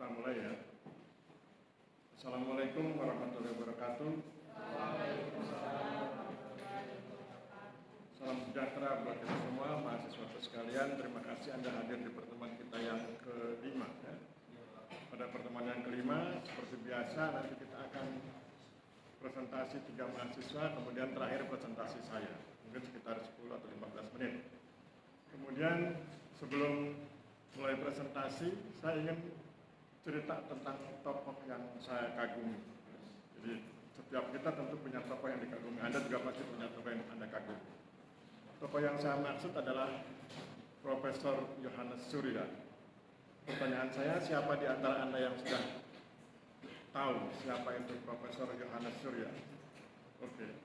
Kita mulai ya. Assalamualaikum warahmatullahi wabarakatuh. Salam sejahtera buat kita semua, mahasiswa sekalian. Terima kasih Anda hadir di pertemuan kita yang kelima. Ya. Pada pertemuan yang kelima, seperti biasa nanti kita akan presentasi 3 mahasiswa, kemudian terakhir presentasi saya, mungkin sekitar 10 atau 15 menit. Kemudian sebelum mulai presentasi, saya ingin cerita tentang tokoh yang saya kagumi. Jadi setiap kita tentu punya tokoh yang dikagumi. Anda juga pasti punya tokoh yang Anda kagumi. Tokoh yang saya maksud adalah Profesor Yohanes Surya. Pertanyaan saya, siapa di antara Anda yang sudah tahu siapa itu Profesor Yohanes Surya? Oke.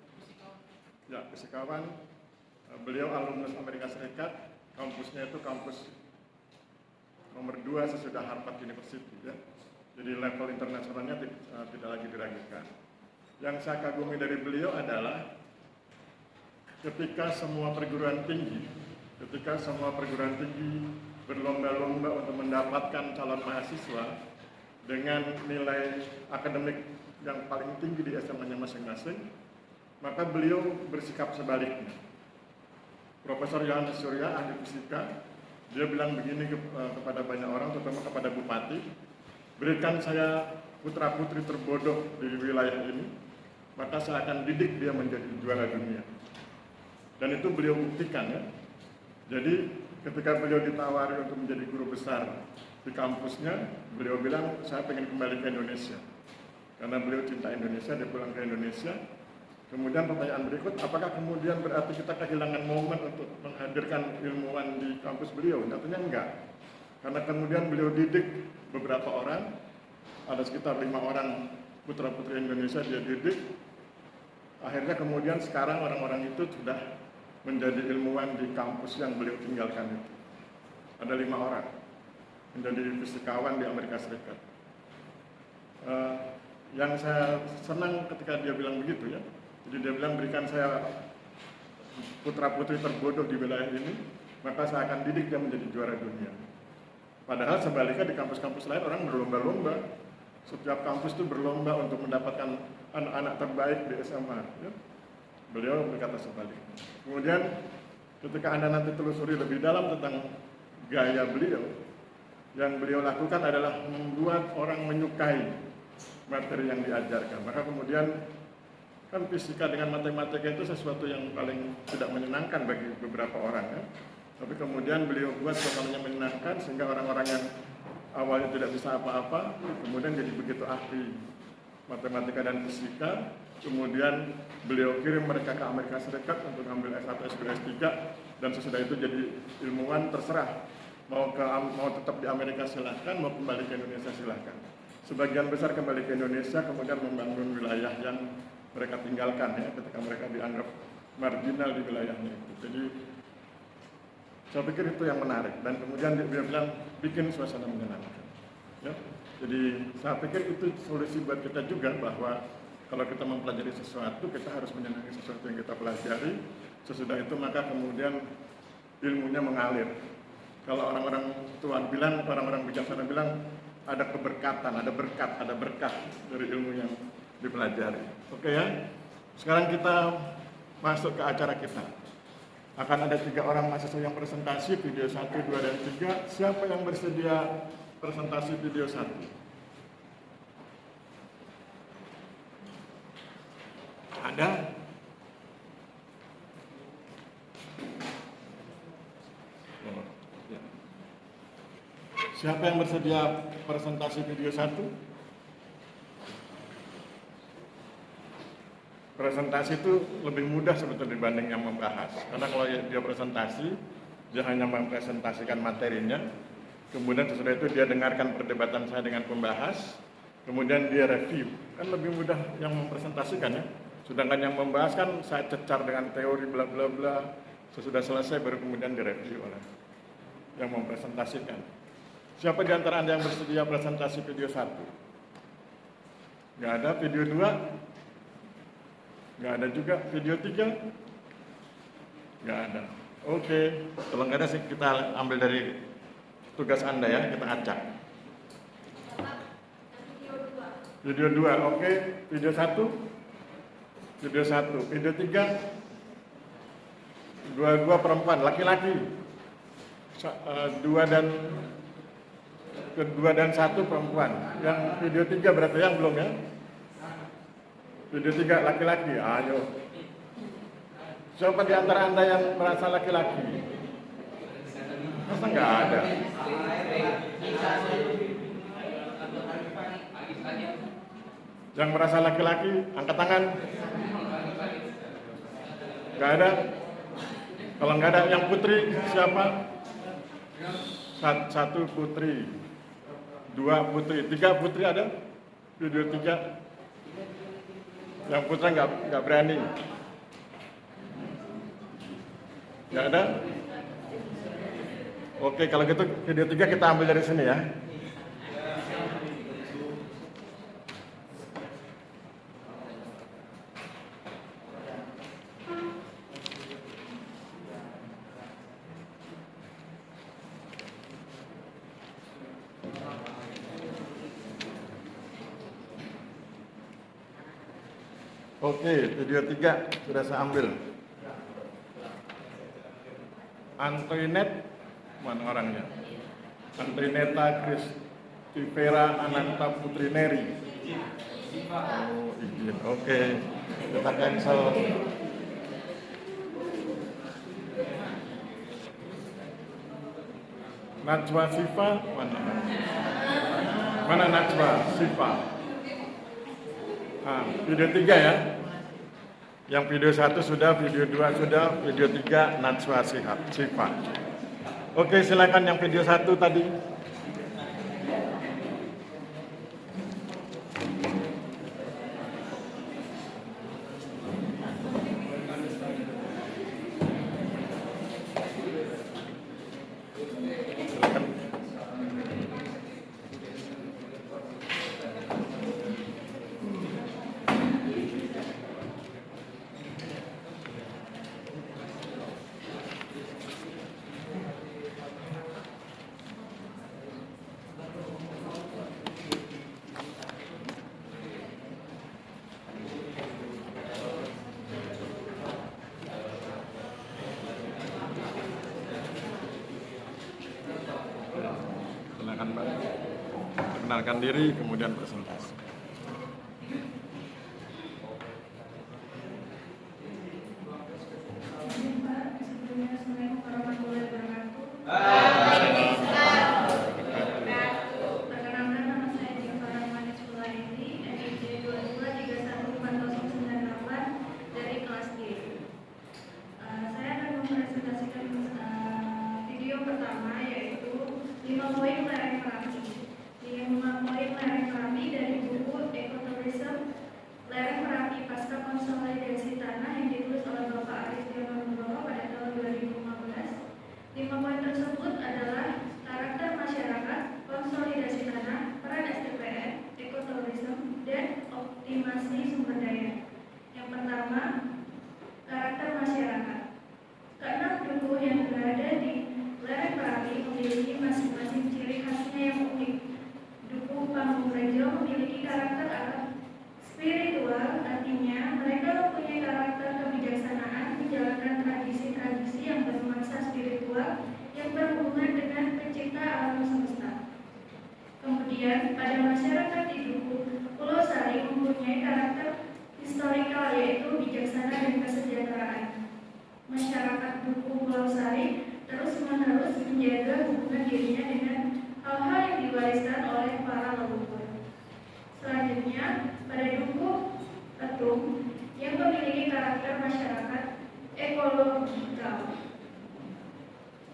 Ya, fisikawan. Beliau alumnus Amerika Serikat. Kampusnya itu kampus nomor 2 sesudah Harvard University ya. Jadi level internasionalnya tidak lagi diragukan. Yang saya kagumi dari beliau adalah ketika semua perguruan tinggi berlomba-lomba untuk mendapatkan calon mahasiswa dengan nilai akademik yang paling tinggi di SMA-nya masing-masing, maka beliau bersikap sebaliknya. Profesor Yohanes Surya, ahli fisika, dia bilang begini kepada banyak orang, terutama kepada bupati, berikan saya putra-putri terbodoh di wilayah ini, maka saya akan didik dia menjadi juara dunia. Dan itu beliau buktikan ya. Jadi ketika beliau ditawari untuk menjadi guru besar di kampusnya, beliau bilang saya pengen kembali ke Indonesia. Karena beliau cinta Indonesia, dia pulang ke Indonesia. Kemudian pertanyaan berikut, apakah kemudian berarti kita kehilangan momen untuk menghadirkan ilmuwan di kampus beliau? Nyatanya enggak. Karena kemudian beliau didik beberapa orang, ada sekitar 5 orang putra-putri Indonesia dia didik. Akhirnya kemudian sekarang orang-orang itu sudah menjadi ilmuwan di kampus yang beliau tinggalkan itu. Ada 5 orang menjadi fisikawan di Amerika Serikat. Yang saya senang ketika dia bilang begitu ya. Jadi dia bilang berikan saya putra-putri terbodoh di wilayah ini, maka saya akan didik dia menjadi juara dunia. Padahal sebaliknya di kampus-kampus lain orang berlomba-lomba. Setiap kampus itu berlomba untuk mendapatkan anak-anak terbaik di SMA. Ya. Beliau berkata sebaliknya. Kemudian ketika Anda nanti telusuri lebih dalam tentang gaya beliau, yang beliau lakukan adalah membuat orang menyukai materi yang diajarkan. Maka kemudian kan fisika dengan matematika itu sesuatu yang paling tidak menyenangkan bagi beberapa orang ya. Tapi kemudian beliau buat suasananya menyenangkan sehingga orang-orang yang awalnya tidak bisa apa-apa kemudian jadi begitu ahli matematika dan fisika. Kemudian beliau kirim mereka ke Amerika Serikat untuk ambil S1, S2, S3 dan sesudah itu jadi ilmuwan, terserah mau tetap di Amerika silahkan, mau kembali ke Indonesia silahkan. Sebagian besar kembali ke Indonesia kemudian membangun wilayah yang mereka tinggalkan ya, ketika mereka dianggap marginal di wilayahnya itu. Jadi saya pikir itu yang menarik dan kemudian dia bilang bikin suasana menyenangkan. Ya. Jadi saya pikir itu solusi buat kita juga bahwa kalau kita mempelajari sesuatu kita harus menyenangi sesuatu yang kita pelajari. Sesudah itu maka kemudian ilmunya mengalir. Kalau orang-orang Tuhan bilang, orang-orang bijaksana bilang ada keberkatan, ada berkah dari ilmu yang dipelajari. Oke ya. Sekarang kita masuk ke acara kita. Akan ada 3 orang mahasiswa yang presentasi video 1, 2, dan 3. Siapa yang bersedia presentasi video 1? Ada? Oh, ya. Siapa yang bersedia presentasi video 1? Presentasi itu lebih mudah sebetulnya dibanding yang membahas. Karena kalau dia presentasi, dia hanya mempresentasikan materinya. Kemudian sesudah itu dia dengarkan perdebatan saya dengan pembahas. Kemudian dia review. Kan lebih mudah yang mempresentasikan ya. Sedangkan yang membahas kan saya cecar dengan teori bla bla bla. Sesudah selesai baru kemudian direview oleh yang mempresentasikan. Siapa di antara Anda yang bersedia presentasi video 1? Nggak ada. Video 2? Nggak ada juga. Video 3? Nggak ada. Oke. Kalau nggak ada sih kita ambil dari tugas Anda ya, kita acak. Video 2, oke. Video 1, video 1. Video 3, dua perempuan, laki-laki. Dua dan satu perempuan. Yang video 3 berarti yang belum ya? Video 3 laki-laki, ayo. Siapa di antara Anda yang merasa laki-laki? Masa nggak ada? Yang merasa laki-laki, angkat tangan. Nggak ada? Kalau nggak ada, yang putri siapa? Satu putri, 2 putri, 3 putri ada? Video 3. Yang putra nggak berani. Nggak ada? Oke, kalau gitu video 3 kita ambil dari sini ya. Oke, video 3 sudah saya ambil. Antoinette, mana orangnya? Antoinetta Christifera Ananta Putri Neri. Oh, izin. Oke, kita cancel. Najwa Sifa, mana? Mana Najwa Sifa? Video 3 ya. Yang video 1 sudah, video 2 sudah, video 3 Najwa Sifa. Oke, silakan yang video 1 tadi. Perkenalkan diri, kemudian presentasi.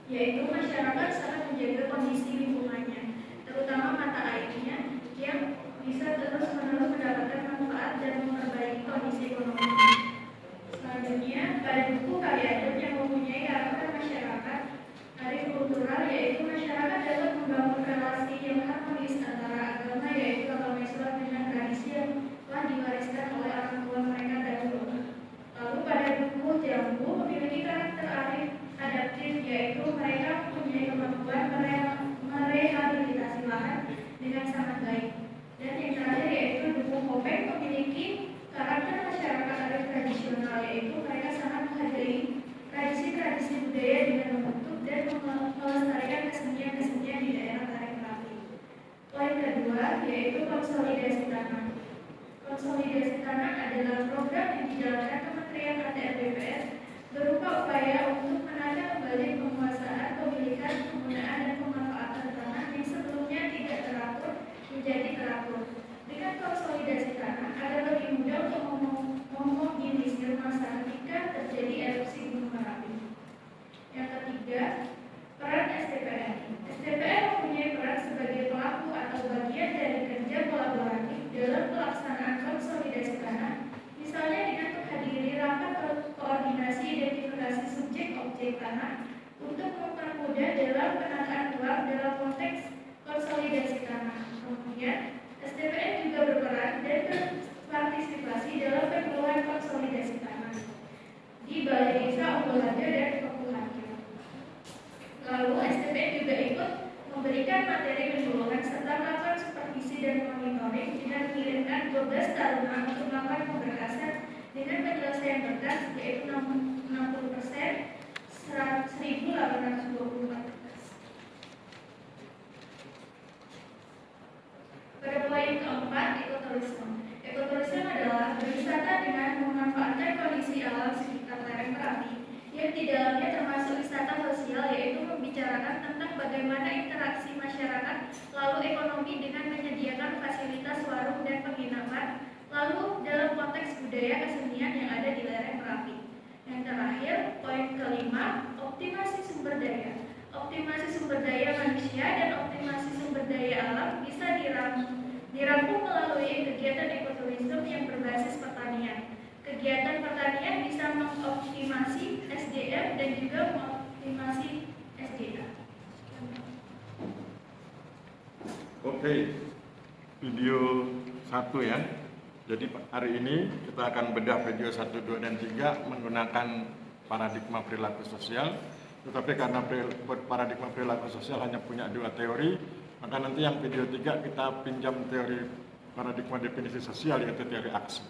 Yaitu masyarakat sangat menjaga kondisi lingkungannya, terutama mata airnya yang bisa terus-menerus mendapatkan manfaat dan memperbaiki kondisi ekonomi. Selanjutnya, pada buku karya Adab yang mempunyai karakter masyarakat, arif kultural, yaitu masyarakat dapat membangun relasi yang harmonis antara agama, yaitu agama Islam, dengan tradisi yang telah diwariskan oleh orang tua mereka dahulu. Lalu pada buku Jambu memiliki karakter arif adaptif, yaitu mereka mempunyai kemampuan merehabilitasi lahan dengan sangat baik. Dan yang terakhir yaitu yaitu konsolidasi tanah. Konsolidasi tanah adalah program yang dijalankan Kementerian ATR BPS berupa upaya untuk menata kembali penguasaan, pemilikan, penggunaan, dan pemanfaatan tanah yang sebelumnya tidak teratur menjadi teratur. Dengan konsolidasi tanah agar lebih mudah untuk memobilisir massa jika terjadi erupsi Gunung Merapi. Yang ketiga, peran STPN. STPN mempunyai peran sebagai pelaku atau bagian dari kerja kolaboratif dalam pelaksanaan konsolidasi tanah, misalnya dengan menghadiri rapat koordinasi identifikasi subjek objek tanah untuk mempermudah dalam penataan ulang dalam konteks konsolidasi tanah. Kemudian, STPN juga berperan dan berpartisipasi dalam penyuluhan konsolidasi tanah di Balai Desa Umbulharjo dan Pekuharjo. Lalu STPN juga ikut memberikan materi penyuluhan serta melakukan supervisi dan monitoring dengan mengirimkan 12 taruna untuk melakukan pemberkasan dengan penyelesaian berkas yaitu 60%, 1.824 berkas. Pada poin keempat, ekoturisme. Ekoturisme adalah berwisata dengan memanfaatkan kondisi alam sekitar lereng Merapi yang di dalamnya termasuk wisata sosial, yaitu membicarakan tentang bagaimana interaksi masyarakat, lalu ekonomi dengan menyediakan fasilitas warung dan penginapan, lalu dalam konteks budaya kesenian yang ada di lereng Merapi. Yang terakhir, poin kelima, optimasi sumber daya. Optimasi sumber daya manusia dan optimasi sumber daya alam bisa dirangkum melalui kegiatan ekoturisme yang berbasis pertanian. Kegiatan pertanian bisa mengoptimasi SDM dan juga mengoptimasi SDA. Oke, video 1 ya. Jadi hari ini kita akan bedah video 1, 2, dan 3 menggunakan paradigma perilaku sosial. Tetapi karena paradigma perilaku sosial hanya punya 2 teori, maka nanti yang video 3 kita pinjam teori paradigma definisi sosial, yaitu teori aksi.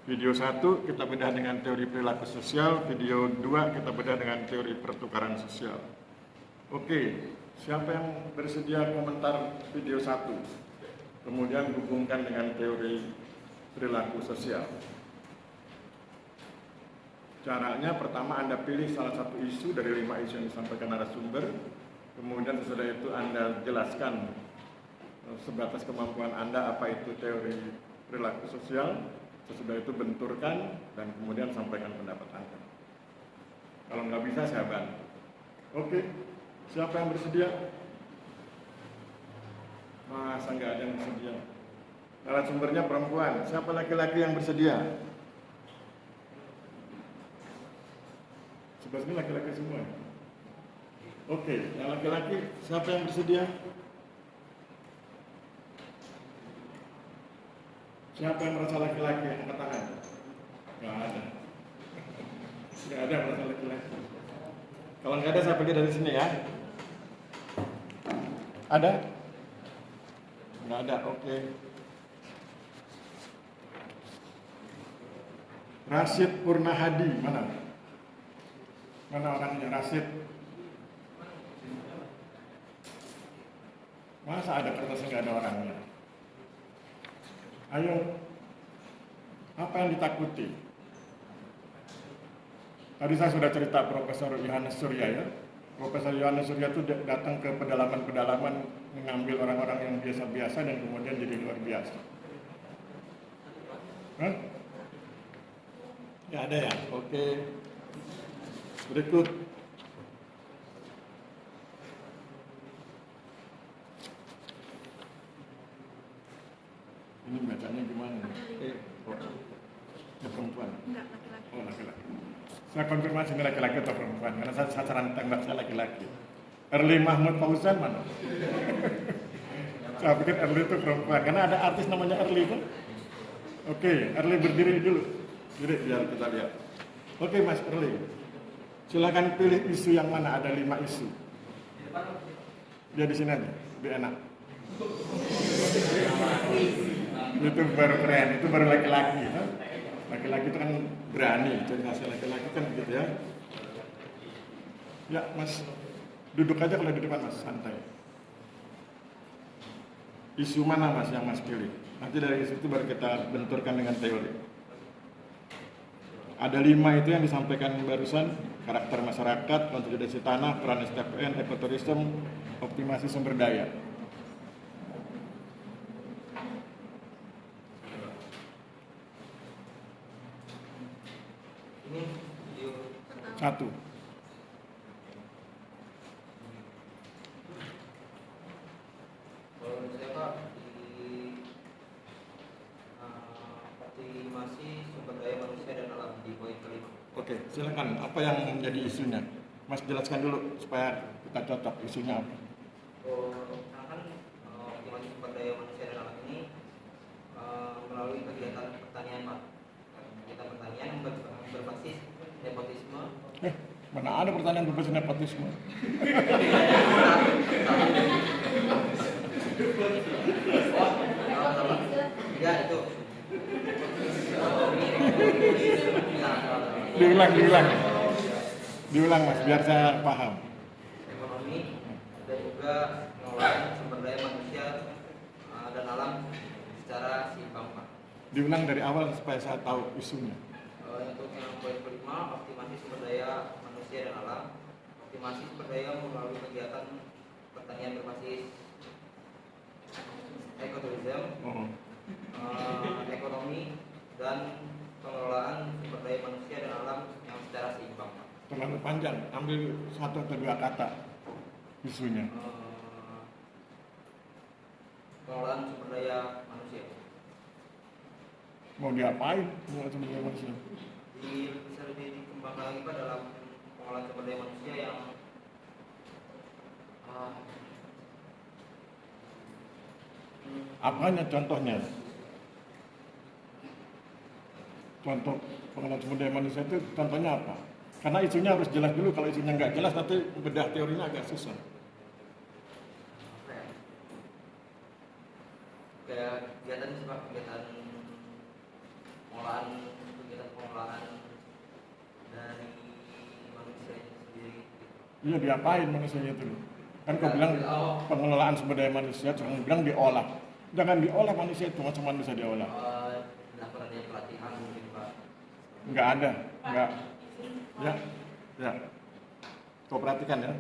Video 1 kita bedah dengan teori perilaku sosial, video 2 kita bedah dengan teori pertukaran sosial. Oke, siapa yang bersedia komentar video 1? Kemudian hubungkan dengan teori perilaku sosial. Caranya pertama Anda pilih salah satu isu dari 5 isu yang disampaikan narasumber. Kemudian sesudah itu Anda jelaskan sebatas kemampuan Anda apa itu teori perilaku sosial. Sesudah itu benturkan dan kemudian sampaikan pendapat Anda. Kalau nggak bisa saya bantu. Oke, siapa yang bersedia? Masa nggak ada yang bersedia? Narasumbernya perempuan. Siapa laki-laki yang bersedia? Sebelah sini laki-laki semua. Oke, yang laki-laki siapa yang bersedia? Siapa yang merasa laki-laki? Angkat tangan. Nggak ada. Nggak ada yang merasa laki-laki. Kalau nggak ada saya pergi dari sini ya. Ada? Nggak ada, oke. Rashid Purnahadi, mana? Mana orangnya Rashid? Masa ada kertasnya nggak ada orangnya? Ayo, apa yang ditakuti? Tadi saya sudah cerita Profesor Yohanes Surya ya. Profesor Yohanes Surya itu datang ke pedalaman-pedalaman mengambil orang-orang yang biasa-biasa dan kemudian jadi luar biasa. Hah? Ya ada ya? Oke. Berikut. Ini bacanya gimana? Ya perempuan? Enggak, laki-laki. Oh laki-laki. Saya konfirmasi ini laki-laki atau perempuan, karena sasaran tembak saya laki-laki. Erli Mahmud Fauzan mana? Saya pikir Erli itu perempuan, karena ada artis namanya Erli kan? Oke, Erli berdiri dulu. Diri biar kita lihat. Oke Mas Erli, silakan pilih isu yang mana, ada 5 isu. Dia di sini aja, lebih enak. Itu baru keren, itu baru laki-laki. Kan? Laki-laki itu kan berani, jadi hasil laki-laki kan begitu ya. Ya Mas, duduk aja kalau di depan Mas, santai. Isu mana Mas yang Mas pilih? Nanti dari situ baru kita benturkan dengan teori. Ada 5 itu yang disampaikan barusan: karakter masyarakat, konsolidasi tanah, peran STPN, ekoturism, optimasi sumber daya. Ini video 1. kalau menurut saya Pak di optimasi sumber daya manusia dan alam di poin kelima. Oke, silakan. Apa yang menjadi isunya? Mas jelaskan dulu supaya kita cocok isunya apa. Kan optimasi sumber daya manusia dan alam ini melalui kegiatan pertanian Pak. Kegiatan pertanian yang berbasis nepotisme. Mana ada pertanyaan berbasis nepotisme? Ya itu. Diulang Mas, biar saya paham. Ekonomi dan juga pengelolaan sumber daya manusia dan alam secara seimbang Pak. Diulang dari awal supaya saya tahu isunya. Untuk yang poin kelima, optimasi sumber daya manusia dan alam. Optimasi sumber daya melalui kegiatan pertanian berbasis ekoturism, ekonomi dan pengelolaan sumber daya manusia dan alam yang secara seimbang. Terlalu panjang, ambil 1 atau 2 kata isunya. Pengelolaan sumber daya manusia. Mau diapain pengelolaan sumber daya manusia? Bisa lebih dikembangkan lagi Pak dalam pengelolaan sumber daya manusia yang Apanya contohnya? Contoh pengelolaan sumber daya manusia itu contohnya apa? Karena isunya harus jelas dulu. Kalau isunya nggak jelas nanti bedah teorinya agak susah. kayak kegiatan sih Pak, kegiatan pengolahan dari manusia itu sendiri. Iya, diapain manusianya itu? Kan kau bilang pengelolaan sumber daya manusia, cuma bilang diolah. Jangan diolah manusia itu, macam bisa diolah? Dilakukan adanya pelatihan mungkin Pak. Nggak ada, nggak. Ya. Kau perhatikan ya.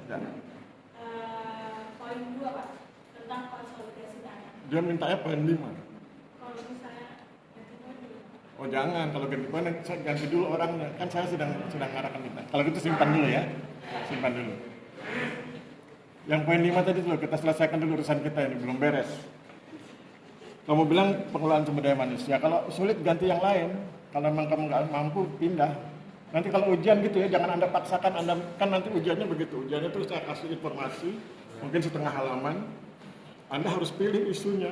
Poin 2 Pak, tentang konsolidasi tanah. Dia mintanya poin 5. Kalau misalnya ganti poin dulu. Oh jangan, kalau ganti poin saya ganti dulu orangnya. Kan saya sedang ngarahkan kita. Kalau gitu simpan dulu ya. Simpan dulu. Yang poin 5 tadi tuh kita selesaikan dulu urusan kita ini, belum beres. Kamu bilang pengelolaan sumber daya manusia. Kalau sulit ganti yang lain. Kalau memang kamu nggak mampu, pindah. Nanti kalau ujian gitu ya, jangan Anda paksakan. Anda kan nanti ujiannya begitu. Ujiannya tuh saya kasih informasi, mungkin setengah halaman. Anda harus pilih isunya.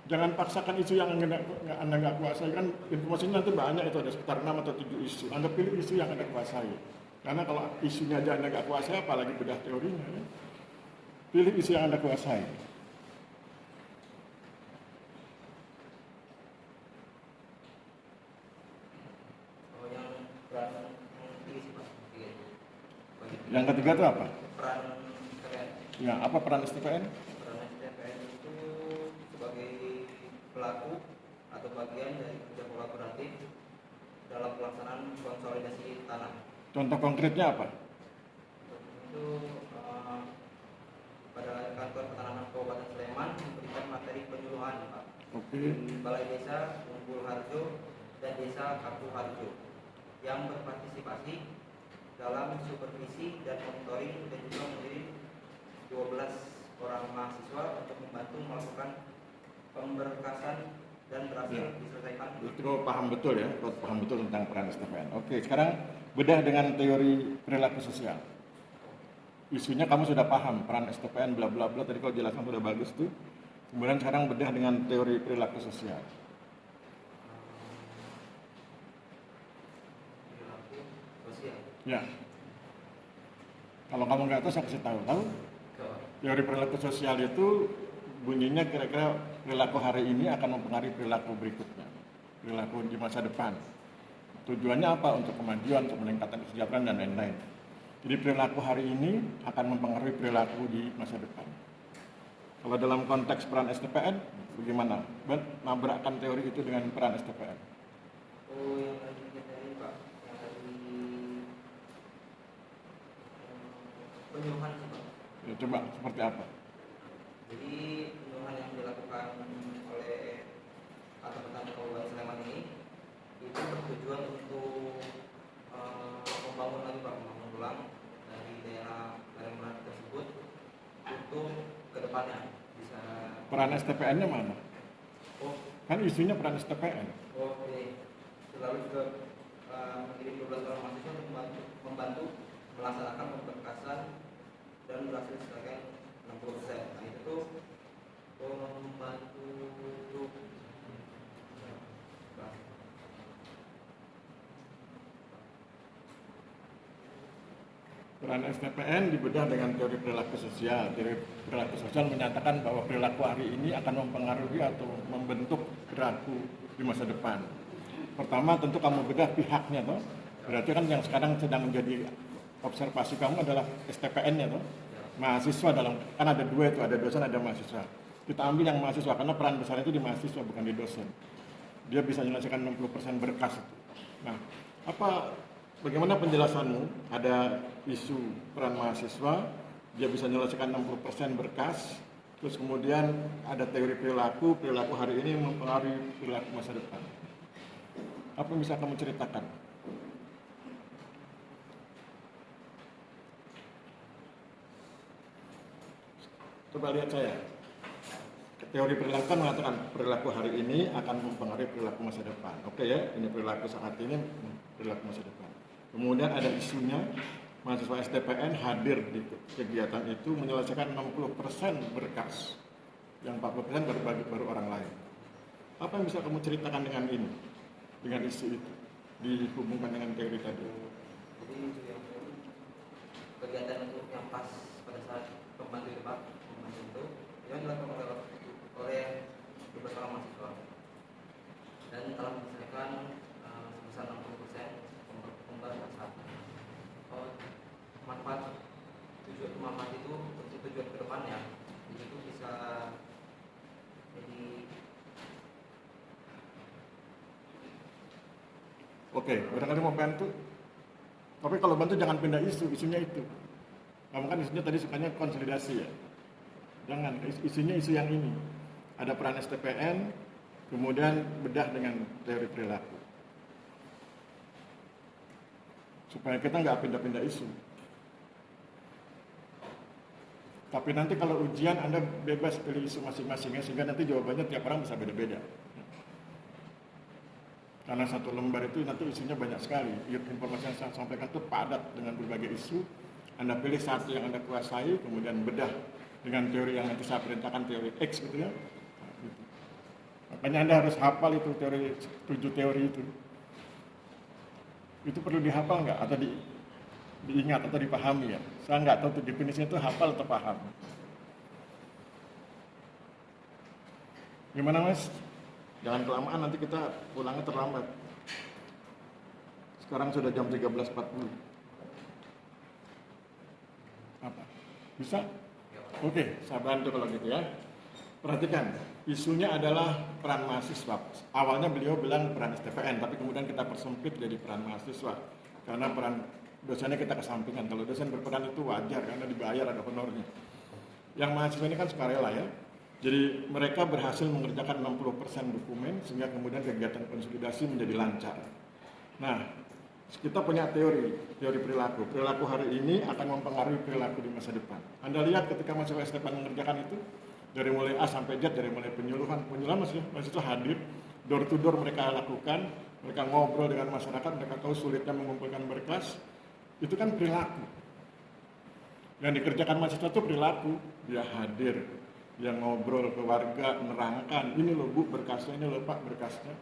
Jangan paksakan isu yang Anda nggak kuasai. Kan informasinya nanti banyak, itu ada sekitar 6 atau 7 isu. Anda pilih isu yang Anda kuasai. Karena kalau isunya aja Anda nggak kuasai, apalagi bedah teorinya. Ya. Pilih isu yang Anda kuasai. Yang ketiga itu apa? Peran STPN. Ya, apa peran STPN? Peran STPN itu sebagai pelaku atau bagian dari kerja kolaboratif dalam pelaksanaan konsolidasi tanah. Contoh konkretnya apa? Itu pada kantor pertanahan Kabupaten Sleman memberikan materi penyuluhan Pak. Oke. Di Balai Desa Unggul Harjo dan Desa Kartu Harjo yang berpartisipasi dalam supervisi dan monitoring dan juga mengirim 12 orang mahasiswa untuk membantu melakukan pemberkasan dan berhasil diselesaikan. Kau paham betul ya, kau paham betul tentang peran STPN. Oke, sekarang bedah dengan teori perilaku sosial. Isunya kamu sudah paham, peran STPN bla bla bla, tadi kau jelaskan sudah bagus tuh. Kemudian sekarang bedah dengan teori perilaku sosial. Perilaku sosial. Ya. Kalau kamu nggak tahu, saya kasih tahu. Tahu? Teori perilaku sosial itu bunyinya kira-kira perilaku hari ini akan mempengaruhi perilaku berikutnya, perilaku di masa depan. Tujuannya apa? Untuk kemajuan, untuk meningkatkan kesejahteraan dan lain-lain. Jadi perilaku hari ini akan mempengaruhi perilaku di masa depan. Kalau dalam konteks peran STPN, bagaimana? Nabrakkan teori itu dengan peran STPN. Oh, yang tadi Pak, yang tadi penyuluhan sih Pak. Ya, coba seperti apa? Jadi penyuluhan yang dilakukan oleh atau petani Kabupaten Sleman ini itu bertujuan untuk membangun lagi Pak, membangun ulang dari daerah lereng tersebut untuk kedepannya bisa. Peran STPN-nya mana? Oh, Kan isunya peran STPN. oke. Selalu juga mengirim 12 orang mahasiswa untuk membantu melaksanakan pemberkasan dan berhasil selesaikan 60%. Nah itu tuh membantu untuk Peran STPN dibedah dengan teori perilaku sosial. Teori perilaku sosial menyatakan bahwa perilaku hari ini akan mempengaruhi atau membentuk perilaku di masa depan. Pertama tentu kamu bedah pihaknya toh. Berarti kan yang sekarang sedang menjadi observasi kamu adalah STPN-nya toh. Mahasiswa dalam, kan ada dua itu, ada dosen ada mahasiswa. Kita ambil yang mahasiswa karena peran besar itu di mahasiswa bukan di dosen. Dia bisa menyelesaikan 60% berkas itu. Nah, bagaimana penjelasanmu? Ada isu peran mahasiswa, dia bisa menyelesaikan 60% berkas, terus kemudian ada teori perilaku hari ini mempengaruhi perilaku masa depan. Apa yang bisa kamu ceritakan? Coba lihat saya. Teori perilaku kan mengatakan perilaku hari ini akan mempengaruhi perilaku masa depan. Oke ya, ini perilaku saat ini, perilaku masa depan. Kemudian ada isunya, mahasiswa STPN hadir di kegiatan itu menyelesaikan 60% berkas, yang 40% baru orang lain. Apa yang bisa kamu ceritakan dengan ini, dengan isu itu, dihubungkan dengan teori tadi? jadi itu yang kegiatan untuk yang pas pada saat pembantu itu Pak, pembantu itu yang dilakukan oleh 12 orang mahasiswa dan telah menyelesaikan sebesar 60% pemberkasan. Manfaat itu untuk tujuan ke depannya itu bisa jadi. Oke, barangkali mau bantu. Tapi kalau bantu jangan pindah isunya itu. Kamu kan isunya tadi sukanya konsolidasi ya. Jangan, isunya isu yang ini. Ada peran STPN, kemudian bedah dengan teori perilaku. Supaya kita nggak pindah-pindah isu. Tapi nanti kalau ujian Anda bebas pilih isu masing-masingnya, sehingga nanti jawabannya tiap orang bisa beda-beda. Karena satu lembar itu nanti isunya banyak sekali. Informasi yang saya sampaikan itu padat dengan berbagai isu. Anda pilih satu yang Anda kuasai, kemudian bedah dengan teori yang nanti saya perintahkan, teori X gitu ya. Nah, gitu. Makanya Anda harus hafal itu teori, 7 teori itu. Itu perlu dihafal nggak? Atau diingat atau dipahami ya? Saya nggak tahu definisinya itu hafal atau paham. Gimana Mas? Jangan kelamaan, nanti kita pulangnya terlambat. Sekarang sudah jam 13.40. Apa? Bisa? Oke, saya bantu kalau gitu ya. Perhatikan, isunya adalah peran mahasiswa. Awalnya beliau bilang peran STPN, tapi kemudian kita persempit jadi peran mahasiswa. Karena peran dosennya kita kesampingkan. Kalau dosen berperan itu wajar, karena dibayar, ada honornya. Yang mahasiswa ini kan sukarela ya. Jadi mereka berhasil mengerjakan 60% dokumen, sehingga kemudian kegiatan konsolidasi menjadi lancar. Nah, kita punya teori perilaku. Perilaku hari ini akan mempengaruhi perilaku di masa depan. Anda lihat ketika mahasiswa STPN mengerjakan itu, dari mulai A sampai Z, dari mulai penyuluhan mahasiswa hadir, door to door mereka lakukan, mereka ngobrol dengan masyarakat, mereka tahu sulitnya mengumpulkan berkas, itu kan perilaku. Yang dikerjakan mahasiswa itu perilaku, dia hadir, dia ngobrol ke warga, menerangkan, ini loh Bu berkasnya, ini loh Pak berkasnya.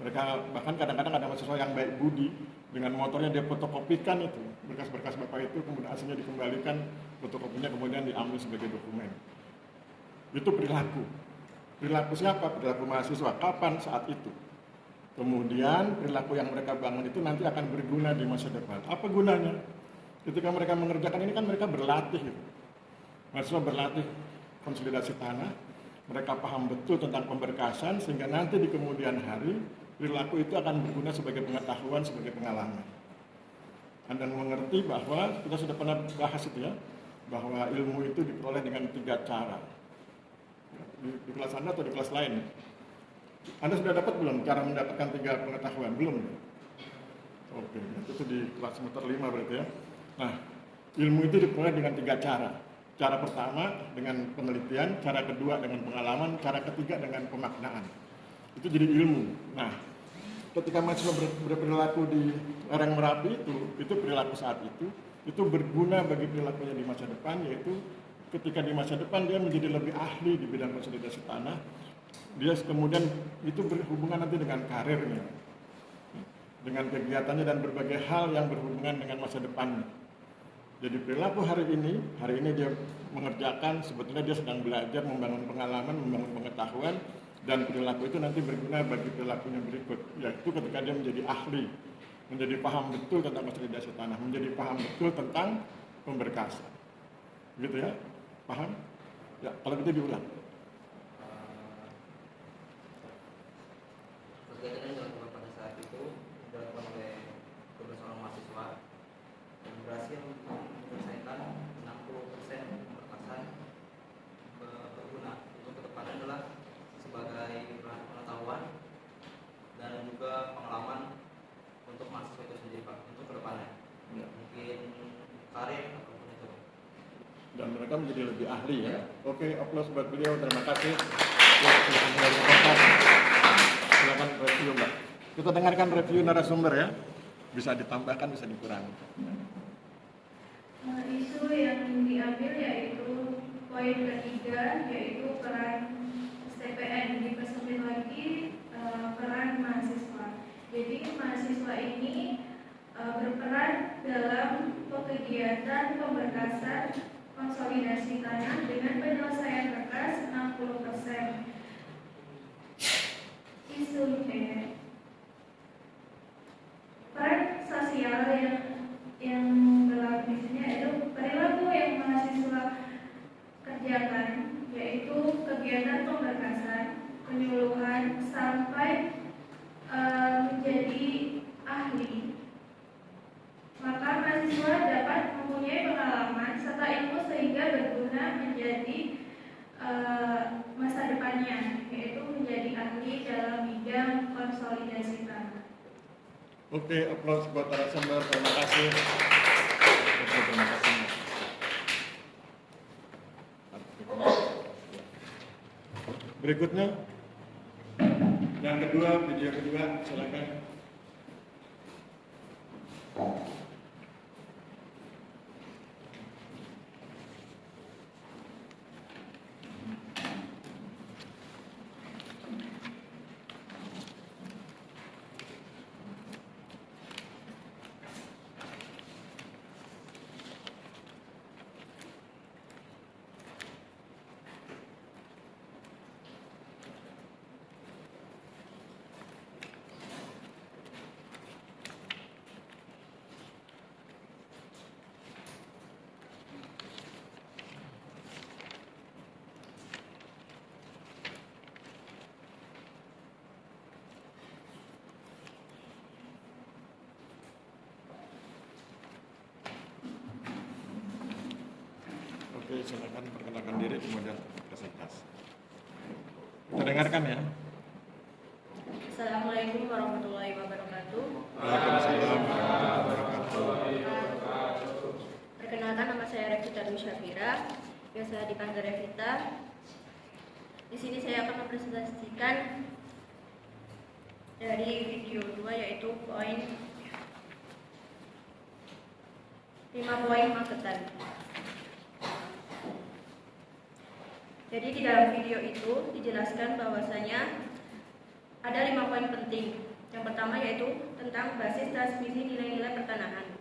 Mereka bahkan kadang-kadang ada mahasiswa yang baik budi, dengan motornya dia fotokopikan itu, berkas-berkas Bapak itu, kemudian hasilnya dikembalikan, fotokopinya kemudian diambil sebagai dokumen. Itu perilaku. Perilaku siapa? Perilaku mahasiswa. Kapan? Saat itu. Kemudian perilaku yang mereka bangun itu nanti akan berguna di masa depan. Apa gunanya? Ketika mereka mengerjakan ini kan mereka berlatih gitu. Mahasiswa berlatih konsolidasi tanah, mereka paham betul tentang pemberkasan, sehingga nanti di kemudian hari perilaku itu akan berguna sebagai pengetahuan, sebagai pengalaman. Anda mengerti bahwa kita sudah pernah bahas itu ya, bahwa ilmu itu diperoleh dengan 3 cara. Di kelas Anda atau di kelas lain? Anda sudah dapat belum cara mendapatkan 3 pengetahuan? Belum? Oke, itu di kelas semester 5 berarti ya. Nah, ilmu itu diperoleh dengan 3 cara. Cara pertama dengan penelitian, cara kedua dengan pengalaman, cara ketiga dengan pemaknaan. Itu jadi ilmu. Nah, ketika mahasiswa berperilaku di lereng Merapi itu perilaku saat itu berguna bagi perilakunya di masa depan, yaitu ketika di masa depan dia menjadi lebih ahli di bidang konsolidasi tanah, dia kemudian itu berhubungan nanti dengan karirnya, dengan kegiatannya dan berbagai hal yang berhubungan dengan masa depannya. Jadi perilaku hari ini dia mengerjakan, sebetulnya dia sedang belajar, membangun pengalaman, membangun pengetahuan, dan perilaku itu nanti berguna bagi perilakunya berikut, yaitu ketika dia menjadi ahli, menjadi paham betul tentang konsolidasi tanah, menjadi paham betul tentang pemberkasan. Gitu ya? Paham? Ya, kalau gitu diulang. Kegiatan yang dilakukan pada saat itu dilakukan oleh beberapa mahasiswa dan berhasil menyelesaikan 60% pemberkasan berguna. Untuk ke depan adalah sebagai pengetahuan dan juga pengalaman untuk mahasiswa itu sendiri Pak, untuk ke depannya. Ya. Mungkin karir ataupun itu. Dan mereka menjadi lebih ahli ya. Oke, aplaus buat beliau. Terima kasih. Silakan review, Mbak. Kita dengarkan review narasumber ya. Bisa ditambahkan, bisa dikurangi. Isu yang diambil yaitu poin ketiga, yaitu peran STPN. Dipersempit lagi peran mahasiswa. Jadi mahasiswa ini berperan dalam kegiatan pemberkasan konsolidasi tanah dengan penyelesaian berkas 60%. Isunya peran sosial yang berlaku di sini yaitu perilaku yang mahasiswa kerjakan, yaitu kegiatan pemberkasan, penyuluhan sampai menjadi ahli. Maka mahasiswa dapat mempunyai pengalaman serta ilmu sehingga berguna menjadi masa depannya, yaitu menjadi ahli dalam bidang konsolidasi tanah. Oke, aplaus buat narasumber. Terima kasih. Oke, terima kasih. Berikutnya, yang kedua, video kedua, silakan. Oke, silakan perkenalkan diri kemudian presentasi. Kita dengarkan ya. Assalamualaikum warahmatullahi wabarakatuh. Waalaikumsalam warahmatullahi wabarakatuh. Perkenalkan, nama saya Revita Dwi Syafira, biasa dipanggil Revita. Di sini saya akan mempresentasikan dari video 2, yaitu poin 5 poin Magetan. Jadi di dalam video itu dijelaskan bahwasanya ada 5 poin penting. Yang pertama yaitu tentang basis transmisi nilai-nilai pertanahan,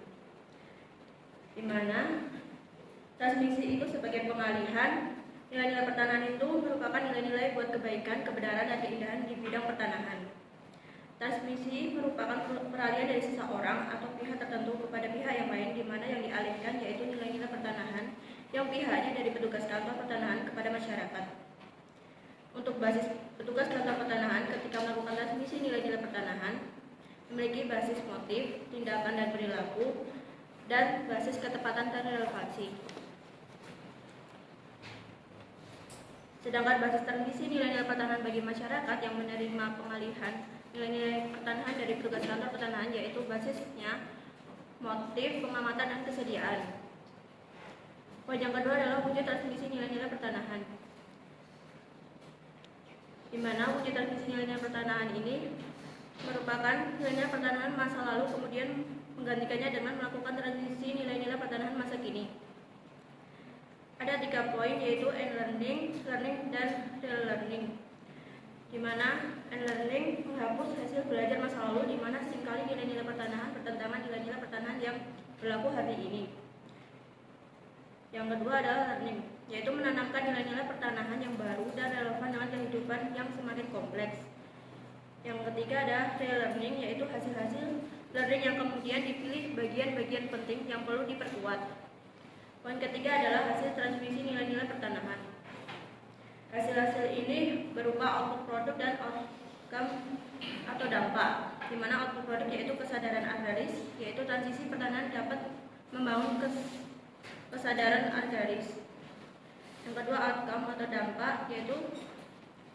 di mana transmisi itu sebagai pengalihan nilai-nilai pertanahan itu merupakan nilai-nilai buat kebaikan, kebenaran, dan keindahan di bidang pertanahan. Transmisi merupakan peralihan dari seseorang atau pihak tertentu kepada pihak yang lain, di mana yang dialihkan yaitu nilai-nilai pertanahan yang pihaknya dari petugas kantor pertanahan kepada masyarakat. Untuk basis petugas kantor pertanahan ketika melakukan transmisi nilai-nilai pertanahan memiliki basis motif, tindakan dan perilaku, dan basis ketepatan dan relevansi. Sedangkan basis transmisi nilai-nilai pertanahan bagi masyarakat yang menerima pengalihan nilai-nilai pertanahan dari petugas kantor pertanahan yaitu basisnya motif, pengamatan, dan kesediaan. Poin yang kedua adalah wujud transmisi nilai-nilai pertanahan, di mana wujud transmisi nilai-nilai pertanahan ini merupakan nilai-nilai pertanahan masa lalu kemudian menggantikannya dengan melakukan transmisi nilai-nilai pertanahan masa kini. Ada 3 poin yaitu e-learning, learning, dan real learning. Di mana e-learning menghapus hasil belajar masa lalu di mana seringkali nilai-nilai pertanahan bertentangan nilai-nilai pertanahan yang berlaku hari ini. Yang kedua adalah learning, yaitu menanamkan nilai-nilai pertanahan yang baru dan relevan dengan kehidupan yang semakin kompleks. Yang ketiga ada real learning, yaitu hasil-hasil learning yang kemudian dipilih bagian-bagian penting yang perlu diperkuat. Poin ketiga adalah hasil transmisi nilai-nilai pertanahan. Hasil-hasil ini berupa output produk dan outcome atau dampak, di mana output produk yaitu kesadaran agraris, yaitu transisi pertanahan dapat membangun kesadaran agraris. Yang kedua outcome atau dampak yaitu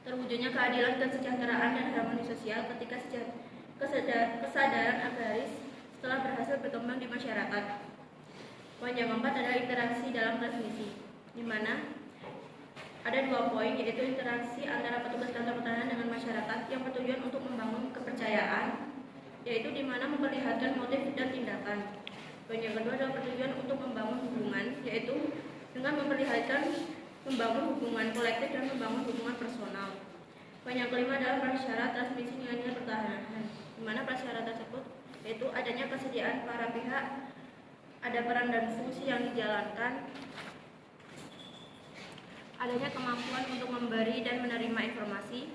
terwujudnya keadilan, kesejahteraan, dan harmoni sosial ketika kesadaran agraris setelah berhasil berkembang di masyarakat. Poin yang keempat adalah interaksi dalam transmisi, di mana ada 2 poin yaitu interaksi antara petugas kantor pertanahan dengan masyarakat yang bertujuan untuk membangun kepercayaan, yaitu di mana memperlihatkan motif dan tindakan. Poin yang kedua adalah bertujuan untuk membangun hubungan, yaitu dengan memperlihatkan membangun hubungan kolektif dan membangun hubungan personal. Poin yang kelima adalah prasyarat transmisi nilai-nilai pertanahan, di mana prasyarat tersebut yaitu adanya kesediaan para pihak, ada peran dan fungsi yang dijalankan, adanya kemampuan untuk memberi dan menerima informasi,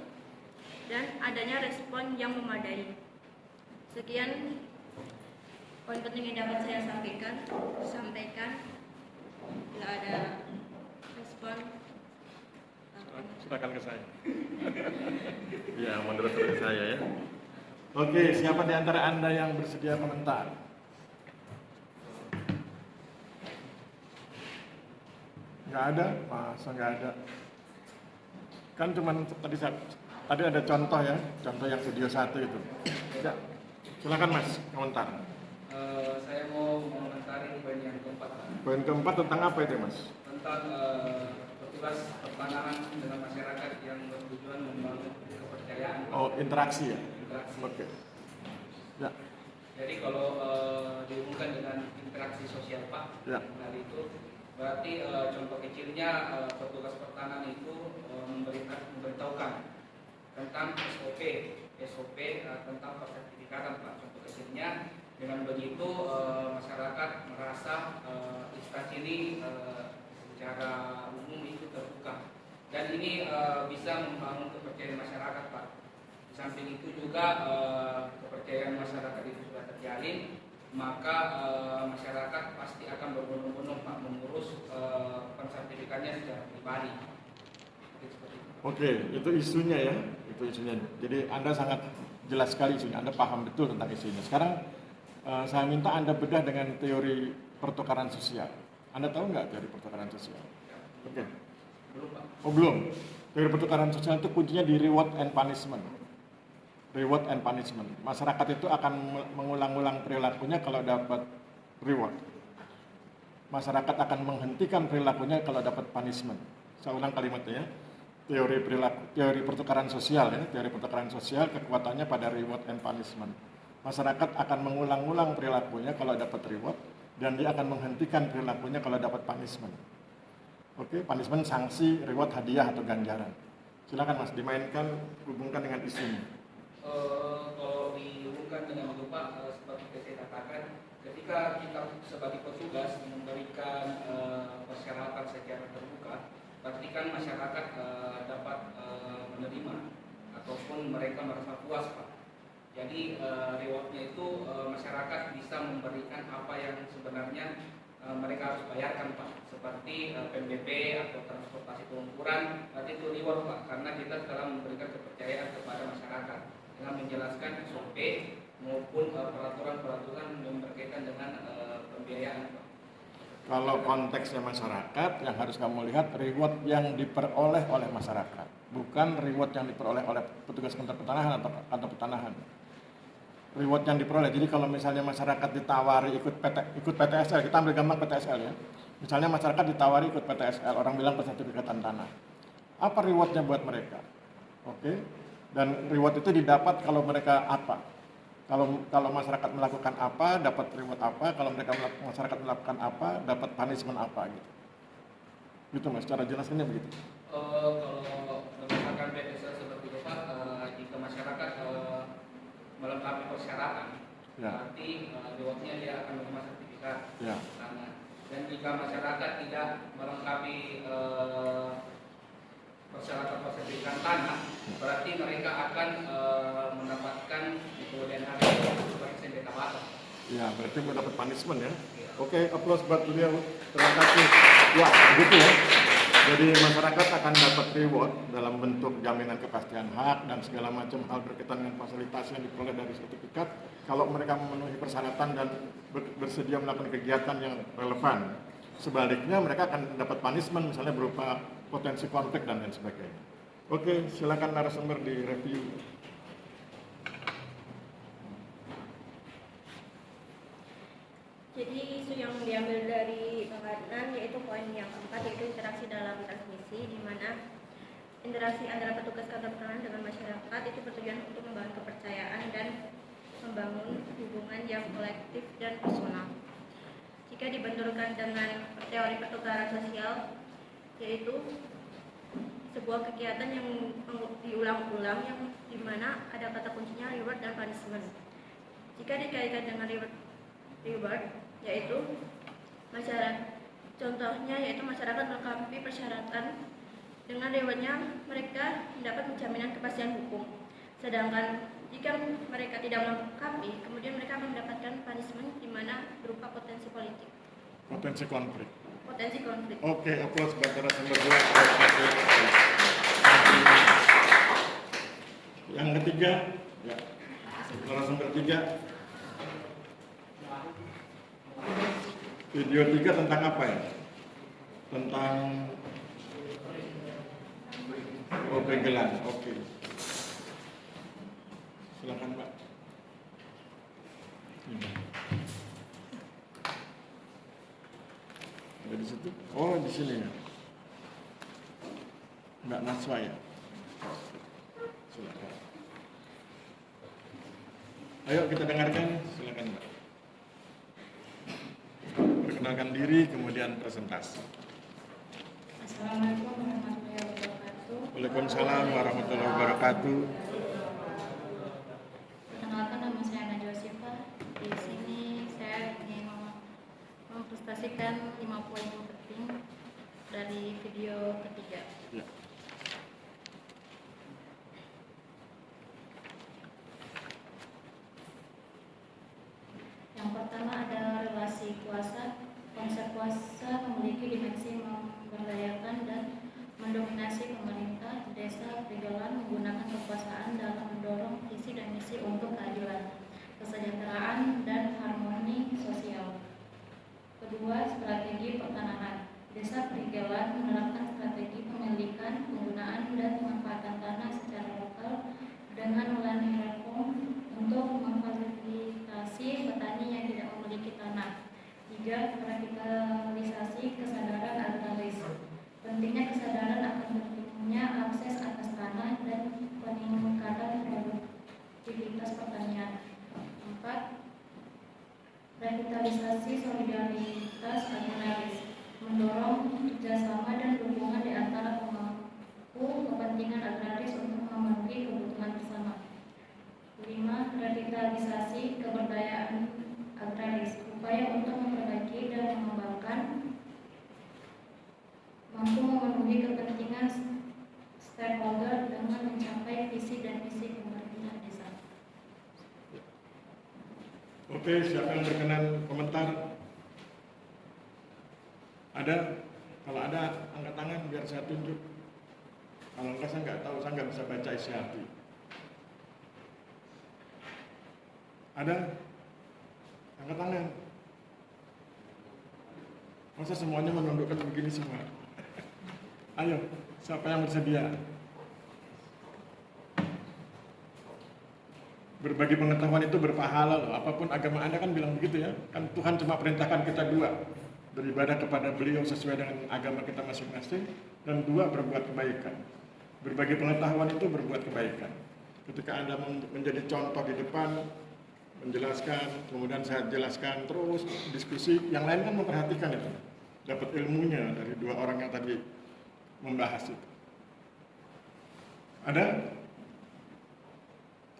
dan adanya respon yang memadai. Sekian poin penting yang dapat saya sampaikan. Bila ada respon, silakan ke saya. Ya, moderator ke saya ya. Oke, siapa di antara Anda yang bersedia komentar? Nggak ada? Masa nggak ada? Kan cuman tadi ada contoh ya, contoh yang video 1 itu. Ya, silakan Mas, komentar. Saya mau mengomentari poin yang keempat. Poin keempat tentang apa itu Mas? Tentang petugas pertanahan dengan masyarakat yang bertujuan membangun kepercayaan. Oh, interaksi ya? Interaksi. Oke. Ya. Jadi kalau dihubungkan dengan interaksi sosial Pak, Ya. tadi itu berarti contoh kecilnya petugas pertanahan itu memberitahukan tentang SOP tentang persertifikatan Pak. Contoh kecilnya dengan begitu masyarakat merasa instansi ini secara umum itu terbuka dan ini bisa membangun kepercayaan masyarakat Pak. Di samping itu juga kepercayaan masyarakat itu sudah terjalin, maka masyarakat pasti akan berbondong-bondong Pak mengurus pensertifikannya secara pribadi. Oke, itu isunya ya, itu isunya. Jadi Anda sangat jelas sekali isunya, Anda paham betul tentang isunya. Sekarang saya minta Anda bedah dengan teori pertukaran sosial. Anda tahu nggak teori pertukaran sosial? Oke. Belum Pak. Oh belum. Teori pertukaran sosial itu kuncinya di reward and punishment. Reward and punishment. Masyarakat itu akan mengulang-ulang perilakunya kalau dapat reward. Masyarakat akan menghentikan perilakunya kalau dapat punishment. Saya ulang kalimatnya ya. Teori pertukaran sosial ya. Teori pertukaran sosial kekuatannya pada reward and punishment. Masyarakat akan mengulang-ulang perilakunya kalau dapat reward dan dia akan menghentikan perilakunya kalau dapat punishment. Oke, punishment sanksi, reward hadiah atau ganjaran. Silakan Mas, dimainkan, hubungkan dengan isunya. Kalau dihubungkan dengan itu Pak, seperti saya katakan, ketika kita sebagai petugas memberikan persyaratan secara terbuka, berarti kan masyarakat dapat menerima ataupun mereka merasa puas Pak. Jadi rewardnya itu masyarakat bisa memberikan apa yang sebenarnya mereka harus bayarkan Pak, seperti PNBP atau transportasi pengukuran, berarti itu reward Pak, karena kita telah memberikan kepercayaan kepada masyarakat dengan menjelaskan SOP maupun peraturan-peraturan yang berkaitan dengan pembiayaan Pak. Kalau konteksnya masyarakat, yang harus kamu lihat reward yang diperoleh oleh masyarakat, bukan reward yang diperoleh oleh petugas Kementerian Pertanahan atau petanahan. Reward yang diperoleh. Jadi kalau misalnya masyarakat ditawari ikut PTSL, kita ambil gambar PTSL ya. Misalnya masyarakat ditawari ikut PTSL, orang bilang pensertifikatan tanah. Apa rewardnya buat mereka? Oke. Dan reward itu didapat kalau mereka apa? Kalau masyarakat melakukan apa, dapat reward apa? Kalau masyarakat melakukan apa, dapat punishment apa gitu. Gitu Mas, secara jelasnya begitu. Kalau berdasarkan PTSL seperti itu Pak, jika masyarakat melengkapi persyaratan, Ya. berarti rewardnya dia akan menerima sertifikat Ya. tanah. Dan jika masyarakat tidak melengkapi persyaratan sertifikat tanah, berarti mereka akan mendapatkan di kemudian hari sebagai sengketa batas. Ya, berarti mendapat punishment ya. Oke, applause buat beliau. Terima kasih. Ya, begitu ya. Jadi masyarakat akan dapat reward dalam bentuk jaminan kepastian hak dan segala macam hal berkaitan dengan fasilitas yang diperoleh dari sertifikat kalau mereka memenuhi persyaratan dan bersedia melakukan kegiatan yang relevan. Sebaliknya mereka akan dapat punishment misalnya berupa potensi konflik dan lain sebagainya. Oke, silakan narasumber di review. Jadi isu yang diambil dari Bang Adnan yaitu poin yang keempat, yaitu interaksi dalam transmisi, di mana interaksi antara petugas kantor pertanahan dengan masyarakat itu bertujuan untuk membangun kepercayaan dan membangun hubungan yang kolektif dan personal. Jika dibenturkan dengan teori pertukaran sosial, yaitu sebuah kegiatan yang diulang-ulang yang dimana ada kata kuncinya reward dan punishment. Jika dikaitkan dengan reward, yaitu contohnya yaitu masyarakat melengkapi persyaratan, dengan rewardnya mereka mendapat jaminan kepastian hukum. Sedangkan jika mereka tidak melengkapi, kemudian mereka akan mendapatkan punishment di mana berupa potensi politik. Potensi konflik. Oke, applause buat narasumber dua. Yang ketiga, ya. Narasumber tiga. Video 3 tentang apa ya? Tentang begelan. Oke. Silakan Pak. Ada di situ? Oh, di sini ya. Mbak Naswa ya. Silakan. Ayo kita dengarkan. Silakan Mbak. Perkenalkan diri, kemudian presentasi. Assalamualaikum warahmatullahi wabarakatuh. Waalaikumsalam warahmatullahi wabarakatuh. Perkenalkan, nama saya Najwa Syifa. Di sini saya ingin mempresentasikan 5 poin penting dari video ketiga. Ya. Yang pertama adalah relasi kuasa. Konsep kuasa memiliki dimensi memberdayakan dan mendominasi pemerintah, desa, pergaulan menggunakan kekuasaan dalam mendorong visi dan misi untuk keadilan, kesejahteraan, dan harmoni sosial. Kedua, strategi pertanahan. Desa pergaulan menerapkan strategi pemilikan, penggunaan, dan pemanfaatan tanah secara lokal dengan land reform untuk memfasilitasi petani yang tidak memiliki tanah. 3. Revitalisasi kesadaran agraris. Pentingnya kesadaran akan pentingnya akses atas tanah dan peningkatan produktivitas pertanian. 4. Revitalisasi solidaritas agraris. Mendorong kerjasama dan hubungan di antara pemangku kepentingan agraris untuk memenuhi kebutuhan bersama. 5. Revitalisasi keberdayaan agraris. Upaya untuk memperbaiki dan mengembangkan mampu memenuhi kepentingan stakeholder dengan mencapai visi dan misi pemerintahan desa. Oke, siapa yang berkenan komentar? Ada? Kalau ada angkat tangan biar saya tunjuk. Kalau enggak saya nggak tahu, saya nggak bisa baca isi hati. Ada? Angkat tangan. Masa semuanya menundukkan begini semua? Ayo, siapa yang bersedia? Berbagi pengetahuan itu berpahala loh. Apapun agama Anda kan bilang begitu ya. Kan Tuhan cuma perintahkan kita dua. Beribadah kepada beliau sesuai dengan agama kita masing-masing. Dan dua, berbuat kebaikan. Berbagi pengetahuan itu berbuat kebaikan. Ketika Anda menjadi contoh di depan, menjelaskan, kemudian saya jelaskan terus, diskusi. Yang lain kan memperhatikan itu. Dapat ilmunya dari dua orang yang tadi membahas itu. Ada?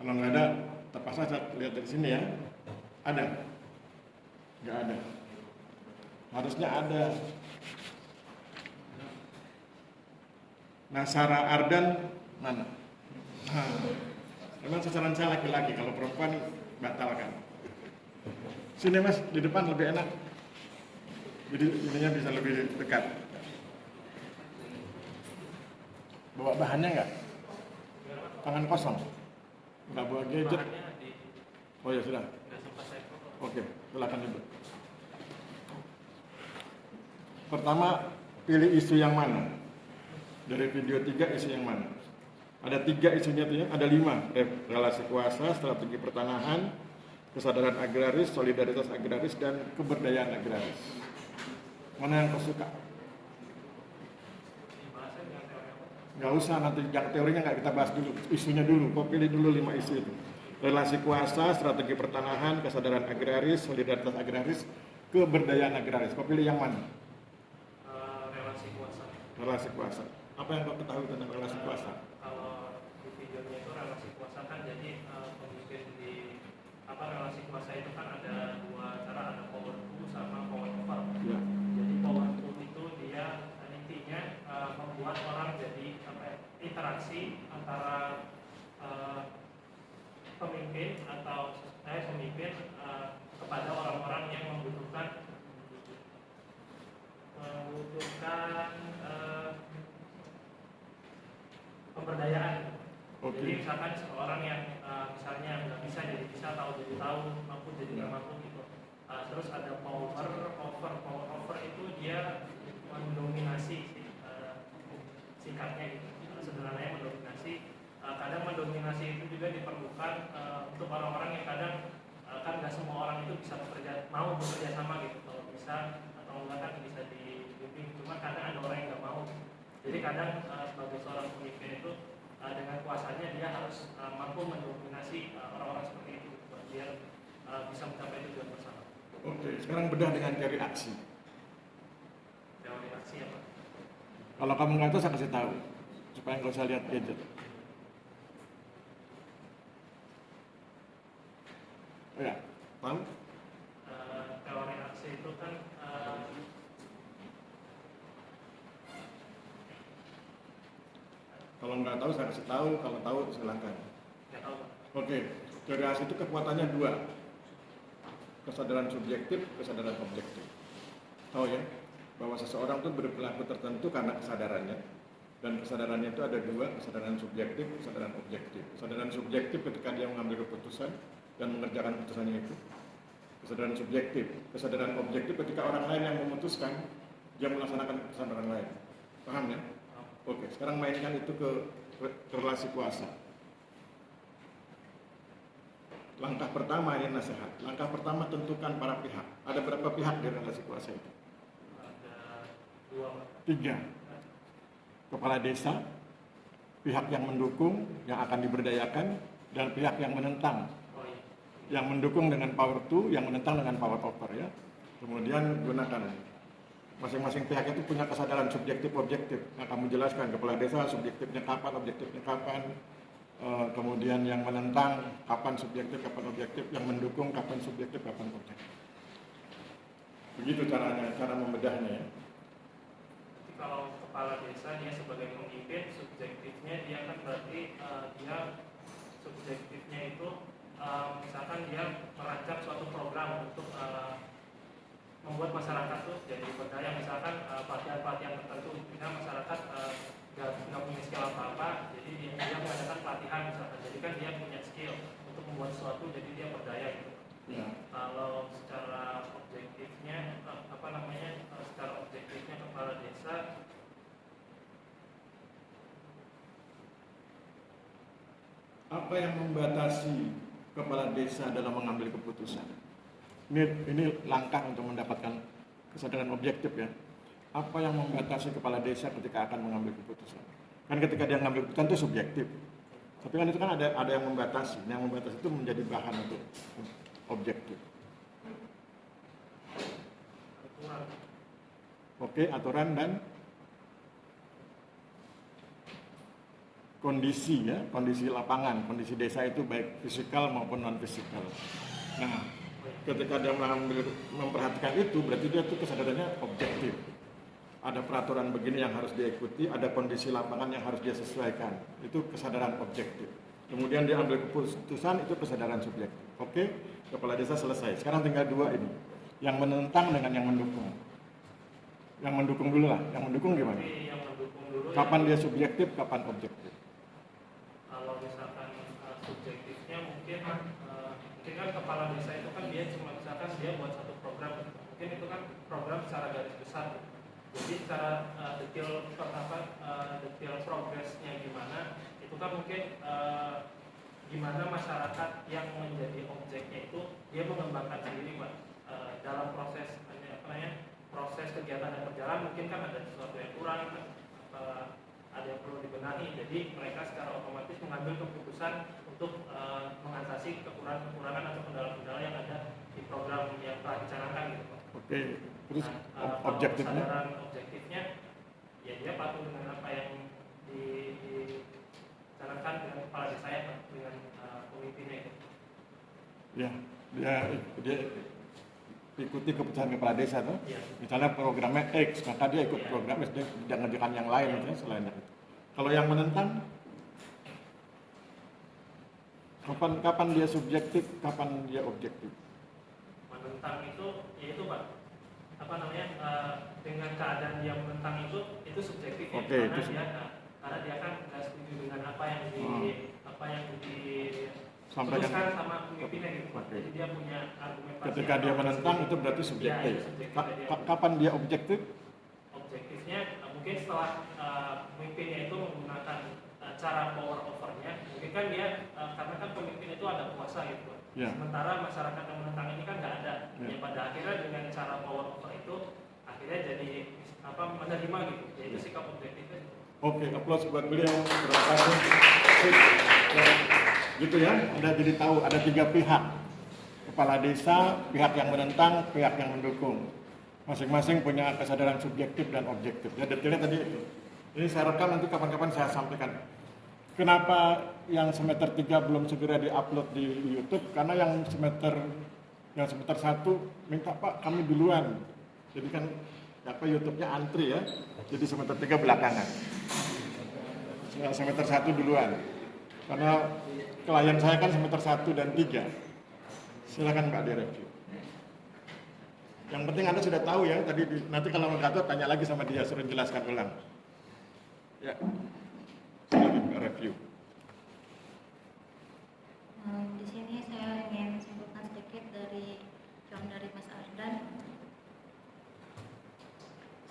Kalau nggak ada, terpaksa saya lihat dari sini ya. Ada? Nggak ada. Harusnya ada. Nah, Sarah Ardan mana? Memang sasaran saya laki-laki, kalau perempuan batalkan. Sini mas, di depan lebih enak. Jadi ininya bisa lebih dekat. Bawa bahannya nggak? Tangan kosong? Nggak bawa gadget? Oh ya sudah. Oke, silakan ibu. Pertama, pilih isu yang mana? Dari video 3 isu yang mana? Ada 3 isunya tuh ya, ada 5. Relasi kuasa, strategi pertanahan, kesadaran agraris, solidaritas agraris, dan keberdayaan agraris. Mana yang kau suka? Nggak usah, nanti yang teorinya nggak kita bahas dulu, isunya dulu. Kau pilih dulu 5 isu itu. Relasi kuasa, strategi pertanahan, kesadaran agraris, solidaritas agraris, keberdayaan agraris. Kau pilih yang mana? Relasi kuasa. Relasi kuasa. Apa yang kau ketahui tentang relasi kuasa? Kalau di videonya itu relasi kuasa kan jadi pemimpin di relasi kuasa itu kan ada 2 cara, ada power to sama power over. Ya. Jadi power to itu dia intinya membuat orang jadi interaksi antara pemimpin atau pemimpin kepada orang-orang yang membutuhkan pemberdayaan. Oke. Jadi misalkan seorang yang misalnya nggak bisa jadi bisa, tahu jadi tahu, mampu jadi nggak mampu gitu. Terus ada power over itu dia mendominasi singkatnya gitu. Sederhananya mendominasi. Kadang mendominasi itu juga diperlukan untuk orang-orang yang kadang kan nggak semua orang itu bisa mau bekerja sama gitu. Kalau bisa atau enggak kan bisa dibimbing. Cuma kadang ada orang yang nggak mau. Jadi kadang sebagai seorang pemimpin itu dengan kuasanya dia harus mampu mendominasi orang-orang seperti itu biar bisa mencapai tujuan bersama. Oke, sekarang bedah dengan teori aksi. Teori aksi apa? Kalau kamu nggak tahu, saya kasih tahu supaya nggak usah lihat gadget. Oh ya, tahu? Teori aksi itu kan Kalau nggak tahu, saya kasih tahu. Kalau tahu, silakan. nggak tahu. Oke, teori aksi itu kekuatannya 2. Kesadaran subjektif, kesadaran objektif. Tahu ya, bahwa seseorang itu berperilaku tertentu karena kesadarannya. Dan kesadarannya itu ada 2, kesadaran subjektif, kesadaran objektif. Kesadaran subjektif ketika dia mengambil keputusan dan mengerjakan keputusannya itu. Kesadaran subjektif. Kesadaran objektif ketika orang lain yang memutuskan, dia melaksanakan keputusan orang lain. Paham ya? Oke, sekarang mainkan itu ke relasi kuasa. Langkah pertama ini nasihat. Langkah pertama tentukan para pihak. Ada berapa pihak di relasi kuasa itu? Ada 2. 3. Kepala desa, pihak yang mendukung, yang akan diberdayakan, dan pihak yang menentang. Oh iya. Yang mendukung dengan power to, yang menentang dengan power over ya. Kemudian gunakan. Masing-masing pihak itu punya kesadaran subjektif objektif. Nah, kamu jelaskan kepala desa subjektifnya kapan, objektifnya kapan. Kemudian yang menentang kapan subjektif, kapan objektif. Yang mendukung kapan subjektif, kapan objektif. Begitu caranya, cara membedahnya ya. Jadi kalau kepala desa dia sebagai pemimpin, subjektifnya dia kan berarti dia subjektifnya itu misalkan dia merancang suatu program untuk membuat masyarakat tuh jadi berdaya. Misalkan apa yang membatasi kepala desa dalam mengambil keputusan? Ini langkah untuk mendapatkan kesadaran objektif ya. Apa yang membatasi kepala desa ketika akan mengambil keputusan? Kan ketika dia mengambil keputusan itu subjektif. Tapi kan itu kan ada yang membatasi. Yang membatasi itu menjadi bahan untuk objektif. Aturan. Oke, aturan dan kondisi ya, kondisi lapangan, kondisi desa itu baik fisikal maupun non fisikal. Nah, ketika dia memperhatikan itu, berarti dia itu kesadarannya objektif. Ada peraturan begini yang harus dia ikuti, ada kondisi lapangan yang harus dia sesuaikan. Itu kesadaran objektif. Kemudian dia ambil keputusan, itu kesadaran subjektif. Oke, kepala desa selesai. Sekarang tinggal dua ini, yang menentang dengan yang mendukung. Yang mendukung dulu lah. Yang mendukung gimana? Yang mendukung dulu. Kapan dia subjektif, kapan objektif? Kalau misalkan subjektifnya mungkin kan kepala desa itu kan dia cuma misalkan dia buat satu program, mungkin itu kan program secara garis besar. Jadi secara detail progresnya gimana, itu kan mungkin gimana masyarakat yang menjadi objeknya itu dia mengembangkan sendiri, Pak. Dalam proses proses kegiatan yang berjalan mungkin kan ada sesuatu yang kurang, ada yang perlu dibenahi. Jadi mereka secara otomatis mengambil keputusan untuk mengatasi kekurangan atau kendala-kendala yang ada di program yang telah dicanangkan gitu, Pak. Oke, terus objektifnya? Kesadaran objektifnya, ya dia patuh dengan apa yang dicanangkan dengan kepala desa ya, Pak, dengan pemimpinnya itu. Ya, dia ikuti keputusan kepala desa tuh. Ya. Misalnya programnya X, maka dia ikut program X, dia tidak mengerjakan yang lain misalnya selain itu. Kalau yang menentang, kapan dia subjektif, kapan dia objektif? Menentang itu, ya itu Pak, dengan keadaan dia menentang itu subjektif ya. Oke, Karena dia kan nggak setuju dengan apa yang sampaikan diputuskan sama pemimpinnya gitu, Pak. Oke. Jadi dia punya argumentasi. Ketika dia menentang itu berarti subjektif. Ya, subjektif. Kapan dia objektif? Objektifnya mungkin setelah pemimpinnya itu menggunakan cara power overnya, mungkin kan dia karena kan pemimpin itu ada kuasa gitu, Pak. Ya. Sementara masyarakat yang menentang ini kan nggak ada. Ya. Ya pada akhirnya dengan cara power over itu akhirnya jadi menerima gitu. Yaitu sikap objektifnya. Oke, aplaus buat beliau. Terima kasih. Gitu ya, Anda jadi tahu ada 3 pihak. Kepala desa, pihak yang menentang, pihak yang mendukung. Masing-masing punya kesadaran subjektif dan objektif. Ya, detailnya tadi itu. Ini saya rekam, nanti kapan-kapan saya sampaikan. Kenapa yang semester 3 belum segera di-upload di YouTube? Karena yang semester 1 minta, Pak, kami duluan. Jadi kan YouTube-nya antri ya. Jadi semester 3 belakangan. Semester 1 duluan. Karena klien saya kan semester 1 dan 3. Silakan Pak direview. Yang penting Anda sudah tahu ya, nanti kalau nggak tahu tanya lagi sama dia, suruh jelaskan ulang. Ya, silakan Pak review. Di sini saya ingin simpulkan sedikit dari Mas Ardan.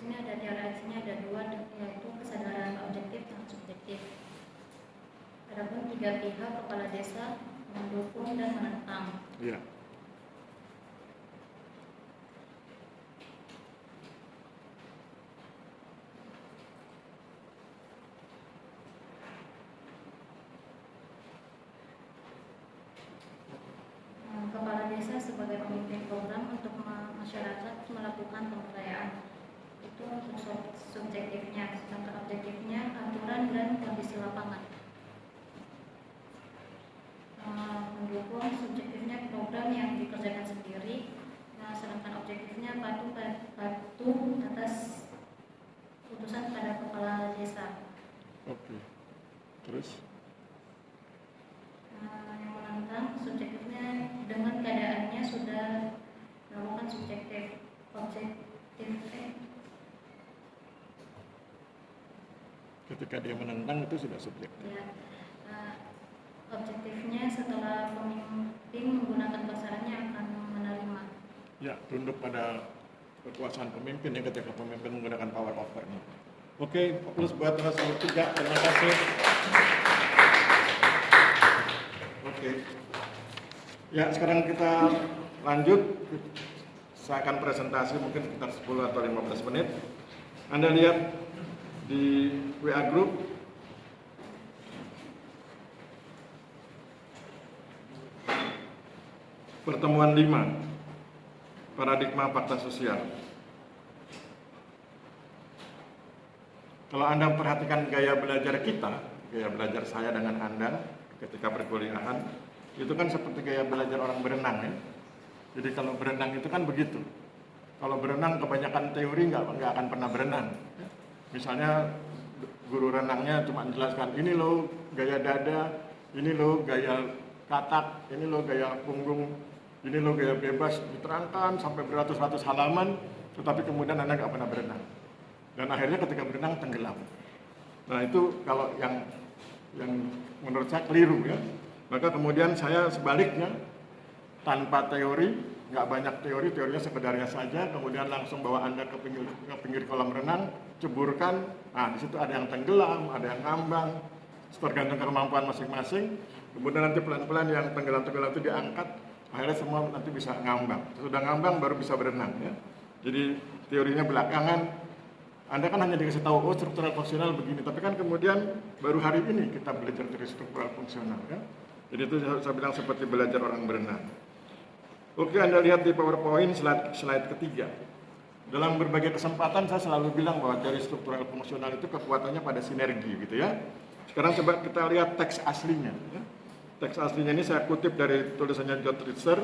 Di sini ada dialektinya ada 2, yaitu kesadaran objektif dan subjektif. Adapun 3 pihak, kepala desa, mendukung dan menentang. Iya. Kepala desa sebagai pemimpin program untuk masyarakat melakukan pemberdayaan. Itu untuk subjektifnya, sedangkan objektifnya aturan dan kondisi lapangan. Mendukung subjektifnya program yang dikerjakan sendiri, sedangkan objektifnya patuh atas putusan pada kepala desa. Oke. Terus? Yang menentang subjektifnya dengan keadaannya sudah melakukan subjektif. Ketika dia menentang itu sudah subjektif. Ya, objektifnya setelah pemimpin menggunakan bahasanya akan menerima. Ya, tunduk pada kekuasaan pemimpin ya ketika pemimpin menggunakan power over-nya. Oke, aplaus buat nomor 3. Terima kasih. Oke. Ya, sekarang kita lanjut. Saya akan presentasi mungkin sekitar 10 atau 15 menit. Anda lihat di WA Group. Pertemuan 5. Paradigma fakta sosial. Kalau Anda perhatikan gaya belajar kita, gaya belajar saya dengan Anda ketika perkuliahan, itu kan seperti gaya belajar orang berenang ya. Jadi kalau berenang itu kan begitu. Kalau berenang kebanyakan teori nggak akan pernah berenang. Misalnya guru renangnya cuma menjelaskan ini loh gaya dada, ini loh gaya katak, ini loh gaya punggung, ini loh gaya bebas, diterangkan sampai beratus-ratus halaman, tetapi kemudian Anda nggak pernah berenang. Dan akhirnya ketika berenang tenggelam. Nah itu kalau yang menurut saya keliru ya. Maka kemudian saya sebaliknya, tanpa teori, nggak banyak teori, teorinya sekedarnya saja, kemudian langsung bawa Anda ke pinggir kolam renang, ceburkan, nah di situ ada yang tenggelam, ada yang ngambang, tergantung kemampuan masing-masing, kemudian nanti pelan-pelan yang tenggelam-tenggelam itu diangkat, akhirnya semua nanti bisa ngambang, sudah ngambang baru bisa berenang ya. Jadi teorinya belakangan, Anda kan hanya dikasih tahu, oh struktural fungsional begini, tapi kan kemudian baru hari ini kita belajar teori struktural fungsional ya. Jadi itu saya bilang seperti belajar orang berenang. Oke, Anda lihat di PowerPoint slide ketiga. Dalam berbagai kesempatan saya selalu bilang bahwa teori struktural fungsional itu kekuatannya pada sinergi gitu ya. Sekarang coba kita lihat teks aslinya ya. Teks aslinya ini saya kutip dari tulisannya John Tritzer,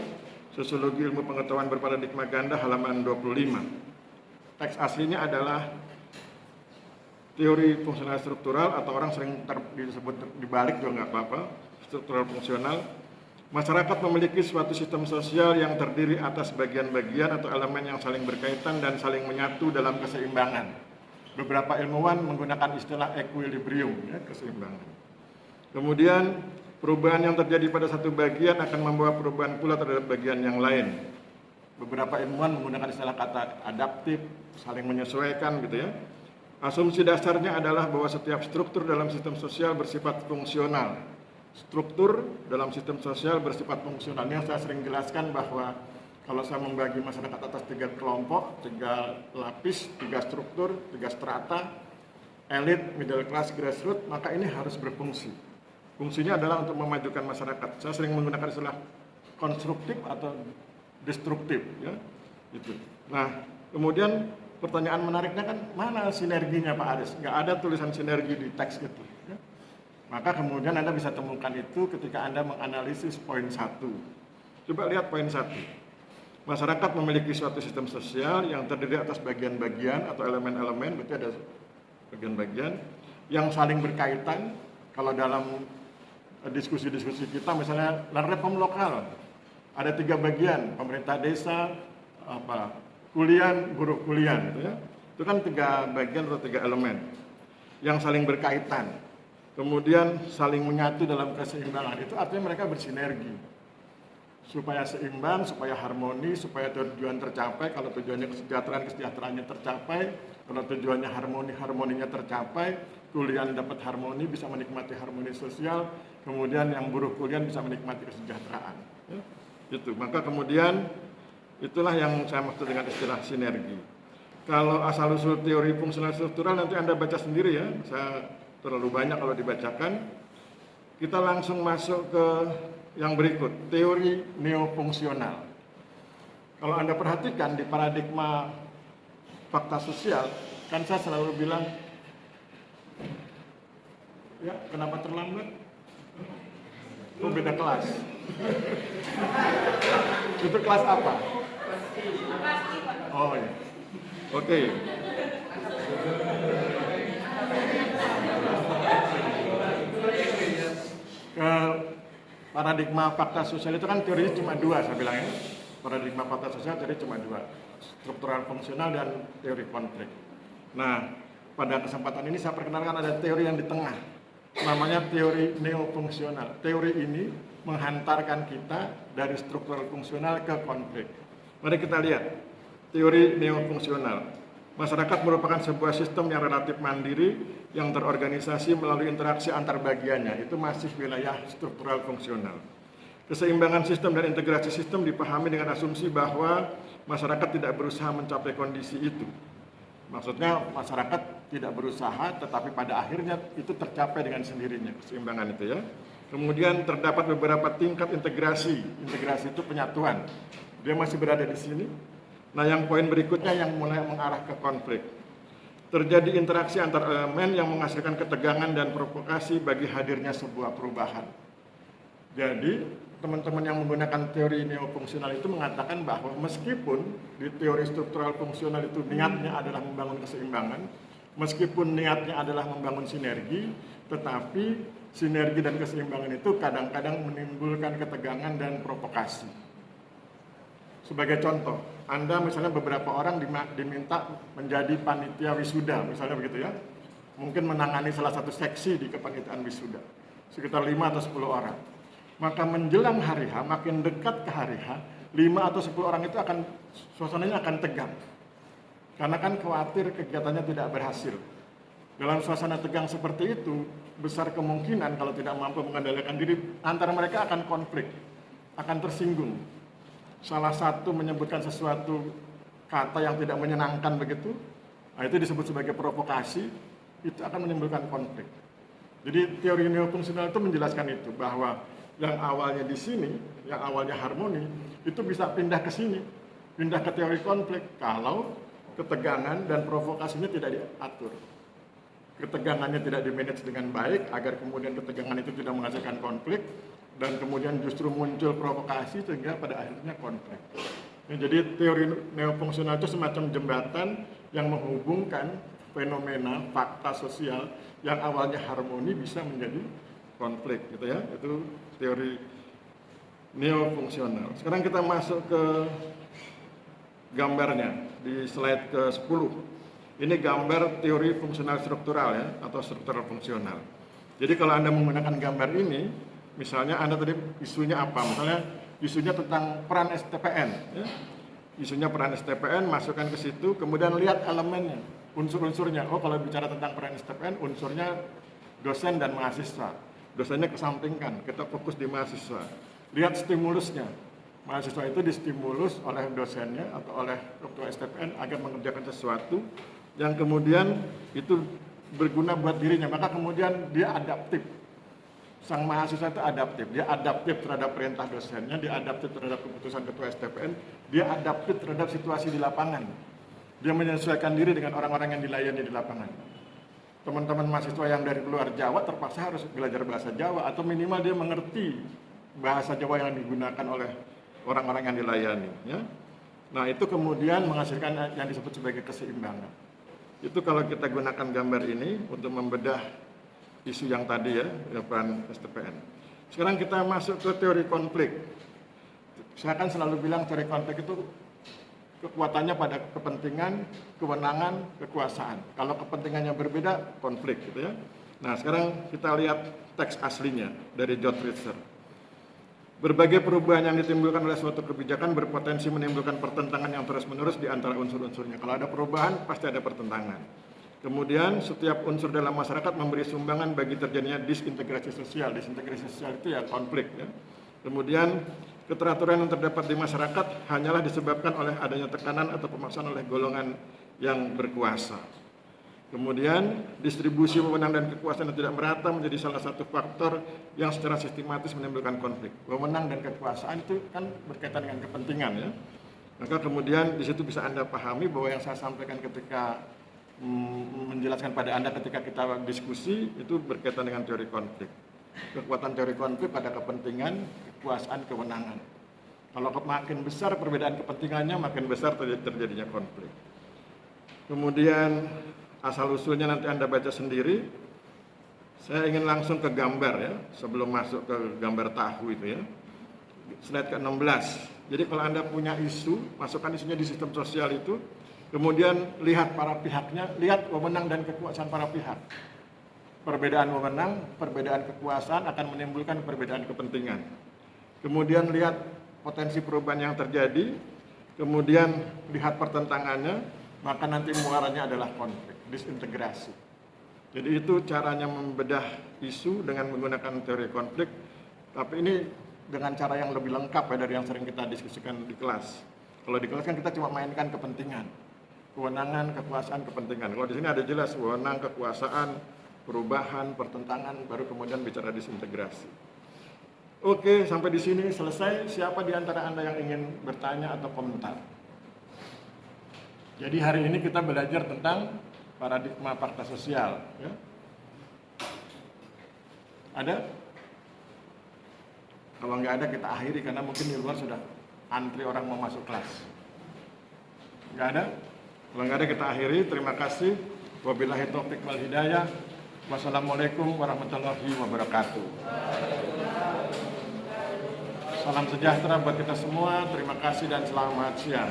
Sosiologi Ilmu Pengetahuan Berparadigma Ganda halaman 25. Teks aslinya adalah teori fungsional struktural atau orang sering disebut dibalik juga nggak apa-apa, struktural fungsional. Masyarakat memiliki suatu sistem sosial yang terdiri atas bagian-bagian atau elemen yang saling berkaitan dan saling menyatu dalam keseimbangan. Beberapa ilmuwan menggunakan istilah equilibrium, ya, keseimbangan. Kemudian perubahan yang terjadi pada satu bagian akan membawa perubahan pula terhadap bagian yang lain. Beberapa ilmuwan menggunakan istilah kata adaptif, saling menyesuaikan gitu ya. Asumsi dasarnya adalah bahwa setiap struktur dalam sistem sosial bersifat fungsional. Struktur dalam sistem sosial bersifat fungsional. Ini yang saya sering jelaskan bahwa kalau saya membagi masyarakat atas 3 kelompok, 3 lapis, 3 struktur, 3 strata, elit, middle class, grassroots, maka ini harus berfungsi. Fungsinya adalah untuk memajukan masyarakat. Saya sering menggunakan istilah konstruktif atau destruktif, ya. Gitu. Nah, kemudian pertanyaan menariknya kan, mana sinerginya Pak Aris? Nggak ada tulisan sinergi di teks itu. Ya. Maka kemudian Anda bisa temukan itu ketika Anda menganalisis poin 1. Coba lihat poin 1. Masyarakat memiliki suatu sistem sosial yang terdiri atas bagian-bagian atau elemen-elemen, berarti ada bagian-bagian yang saling berkaitan. Kalau dalam diskusi-diskusi kita, misalnya reform lokal, ada 3 bagian, pemerintah desa, kuliah, buruh kuliah, gitu ya. Itu kan 3 bagian atau 3 elemen yang saling berkaitan. Kemudian saling menyatu dalam keseimbangan. Itu artinya mereka bersinergi. Supaya seimbang, supaya harmoni, supaya tujuan tercapai. Kalau tujuannya kesejahteraannya tercapai. Kalau tujuannya harmoninya tercapai. Kuliah dapat harmoni, bisa menikmati harmoni sosial. Kemudian yang buruh kuliah bisa menikmati kesejahteraan. Ya, gitu. Maka kemudian itulah yang saya maksud dengan istilah sinergi. Kalau asal-usul teori fungsional struktural nanti Anda baca sendiri ya. Saya terlalu banyak kalau dibacakan. Kita langsung masuk ke yang berikut, teori neofungsional. Kalau Anda perhatikan di paradigma fakta sosial, kan saya selalu bilang, ya kenapa terlambat? Oh beda kelas. Itu kelas apa? Oh ya, oke. Paradigma fakta sosial itu kan teorinya cuma 2, saya bilang ya. Paradigma fakta sosial teori cuma 2, struktural fungsional dan teori konflik. Nah, pada kesempatan ini saya perkenalkan ada teori yang di tengah, namanya teori neofungsional. Teori ini menghantarkan kita dari struktural fungsional ke konflik. Mari kita lihat teori neofungsional. Masyarakat merupakan sebuah sistem yang relatif mandiri yang terorganisasi melalui interaksi antar bagiannya. Itu masih wilayah struktural fungsional. Keseimbangan sistem dan integrasi sistem dipahami dengan asumsi bahwa masyarakat tidak berusaha mencapai kondisi itu. Maksudnya masyarakat tidak berusaha, tetapi pada akhirnya itu tercapai dengan sendirinya, keseimbangan itu ya. Kemudian terdapat beberapa tingkat integrasi. Integrasi itu penyatuan. Dia masih berada di sini. Nah, yang poin berikutnya yang mulai mengarah ke konflik. Terjadi interaksi antar elemen yang menghasilkan ketegangan dan provokasi bagi hadirnya sebuah perubahan. Jadi, teman-teman yang menggunakan teori neofungsional itu mengatakan bahwa meskipun di teori struktural fungsional itu niatnya adalah membangun keseimbangan, meskipun niatnya adalah membangun sinergi, tetapi sinergi dan keseimbangan itu kadang-kadang menimbulkan ketegangan dan provokasi. Sebagai contoh, Anda misalnya beberapa orang diminta menjadi panitia wisuda, misalnya begitu ya, mungkin menangani salah satu seksi di kepanitiaan wisuda, sekitar 5 atau 10 orang. Maka menjelang hari H, makin dekat ke hari H, 5 atau 10 orang itu suasananya akan tegang. Karena kan khawatir kegiatannya tidak berhasil. Dalam suasana tegang seperti itu, besar kemungkinan kalau tidak mampu mengendalikan diri, antara mereka akan konflik, akan tersinggung. Salah satu menyebutkan sesuatu kata yang tidak menyenangkan begitu, nah itu disebut sebagai provokasi, itu akan menimbulkan konflik. Jadi teori neofungsional itu menjelaskan itu, bahwa yang awalnya di sini, yang awalnya harmoni, itu bisa pindah ke sini, pindah ke teori konflik kalau ketegangan dan provokasinya tidak diatur. Ketegangannya tidak dimanage dengan baik agar kemudian ketegangan itu tidak menghasilkan konflik dan kemudian justru muncul provokasi sehingga pada akhirnya konflik. Ya, jadi teori neofungsional itu semacam jembatan yang menghubungkan fenomena fakta sosial yang awalnya harmoni bisa menjadi konflik gitu ya. Itu teori neofungsional. Sekarang kita masuk ke gambarnya di slide ke-10. Ini gambar teori fungsional struktural ya, atau struktural fungsional. Jadi kalau Anda menggunakan gambar ini, misalnya Anda tadi isunya apa? Misalnya isunya tentang peran STPN ya. Isunya peran STPN, masukkan ke situ, kemudian lihat elemennya, unsur-unsurnya. Oh, kalau bicara tentang peran STPN, unsurnya dosen dan mahasiswa. Dosennya kesampingkan, kita fokus di mahasiswa. Lihat stimulusnya. Mahasiswa itu distimulus oleh dosennya atau oleh ketua STPN agar mengerjakan sesuatu yang kemudian itu berguna buat dirinya. Maka kemudian dia adaptif. Sang mahasiswa itu adaptif. Dia adaptif terhadap perintah dosennya, dia adaptif terhadap keputusan ketua STPN, dia adaptif terhadap situasi di lapangan. Dia menyesuaikan diri dengan orang-orang yang dilayani di lapangan. Teman-teman mahasiswa yang dari luar Jawa terpaksa harus belajar bahasa Jawa atau minimal dia mengerti bahasa Jawa yang digunakan oleh orang-orang yang dilayani ya. Nah, itu kemudian menghasilkan yang disebut sebagai keseimbangan. Itu kalau kita gunakan gambar ini untuk membedah isu yang tadi ya, peran STPN. Sekarang kita masuk ke teori konflik. Saya akan selalu bilang teori konflik itu kekuatannya pada kepentingan, kewenangan, kekuasaan. Kalau kepentingannya berbeda, konflik gitu ya. Nah, sekarang kita lihat teks aslinya dari George Ritzer. Berbagai perubahan yang ditimbulkan oleh suatu kebijakan berpotensi menimbulkan pertentangan yang terus-menerus di antara unsur-unsurnya. Kalau ada perubahan, pasti ada pertentangan. Kemudian, setiap unsur dalam masyarakat memberi sumbangan bagi terjadinya disintegrasi sosial. Disintegrasi sosial itu ya konflik ya. Kemudian, keteraturan yang terdapat di masyarakat hanyalah disebabkan oleh adanya tekanan atau pemaksaan oleh golongan yang berkuasa. Kemudian, distribusi wewenang dan kekuasaan yang tidak merata menjadi salah satu faktor yang secara sistematis menimbulkan konflik. Wewenang dan kekuasaan itu kan berkaitan dengan kepentingan ya. Maka kemudian di situ bisa Anda pahami bahwa yang saya sampaikan ketika menjelaskan pada Anda ketika kita diskusi itu berkaitan dengan teori konflik. Kekuatan teori konflik pada kepentingan, kekuasaan, kewenangan. Kalau makin besar perbedaan kepentingannya, makin besar terjadinya konflik. Kemudian asal-usulnya nanti Anda baca sendiri. Saya ingin langsung ke gambar ya, sebelum masuk ke gambar tahu itu ya. Slide ke-16. Jadi kalau Anda punya isu, masukkan isunya di sistem sosial itu. Kemudian lihat para pihaknya, lihat wewenang dan kekuasaan para pihak. Perbedaan wewenang, perbedaan kekuasaan akan menimbulkan perbedaan kepentingan. Kemudian lihat potensi perubahan yang terjadi, kemudian lihat pertentangannya, maka nanti muaranya adalah konflik, disintegrasi. Jadi itu caranya membedah isu dengan menggunakan teori konflik. Tapi ini dengan cara yang lebih lengkap ya dari yang sering kita diskusikan di kelas. Kalau di kelas kan kita cuma mainkan kepentingan, kewenangan, kekuasaan, kepentingan. Kalau di sini ada jelas wewenang, kekuasaan, perubahan, pertentangan, baru kemudian bicara disintegrasi. Oke, sampai di sini selesai. Siapa di antara Anda yang ingin bertanya atau komentar? Jadi hari ini kita belajar tentang paradigma fakta sosial. Ya. Ada? Kalau nggak ada kita akhiri karena mungkin di luar sudah antri orang mau masuk kelas. Nggak ada? Kalau nggak ada kita akhiri. Terima kasih. Wabillahi taufiq wal hidayah. Wassalamualaikum warahmatullahi wabarakatuh. Salam sejahtera buat kita semua. Terima kasih dan selamat siang.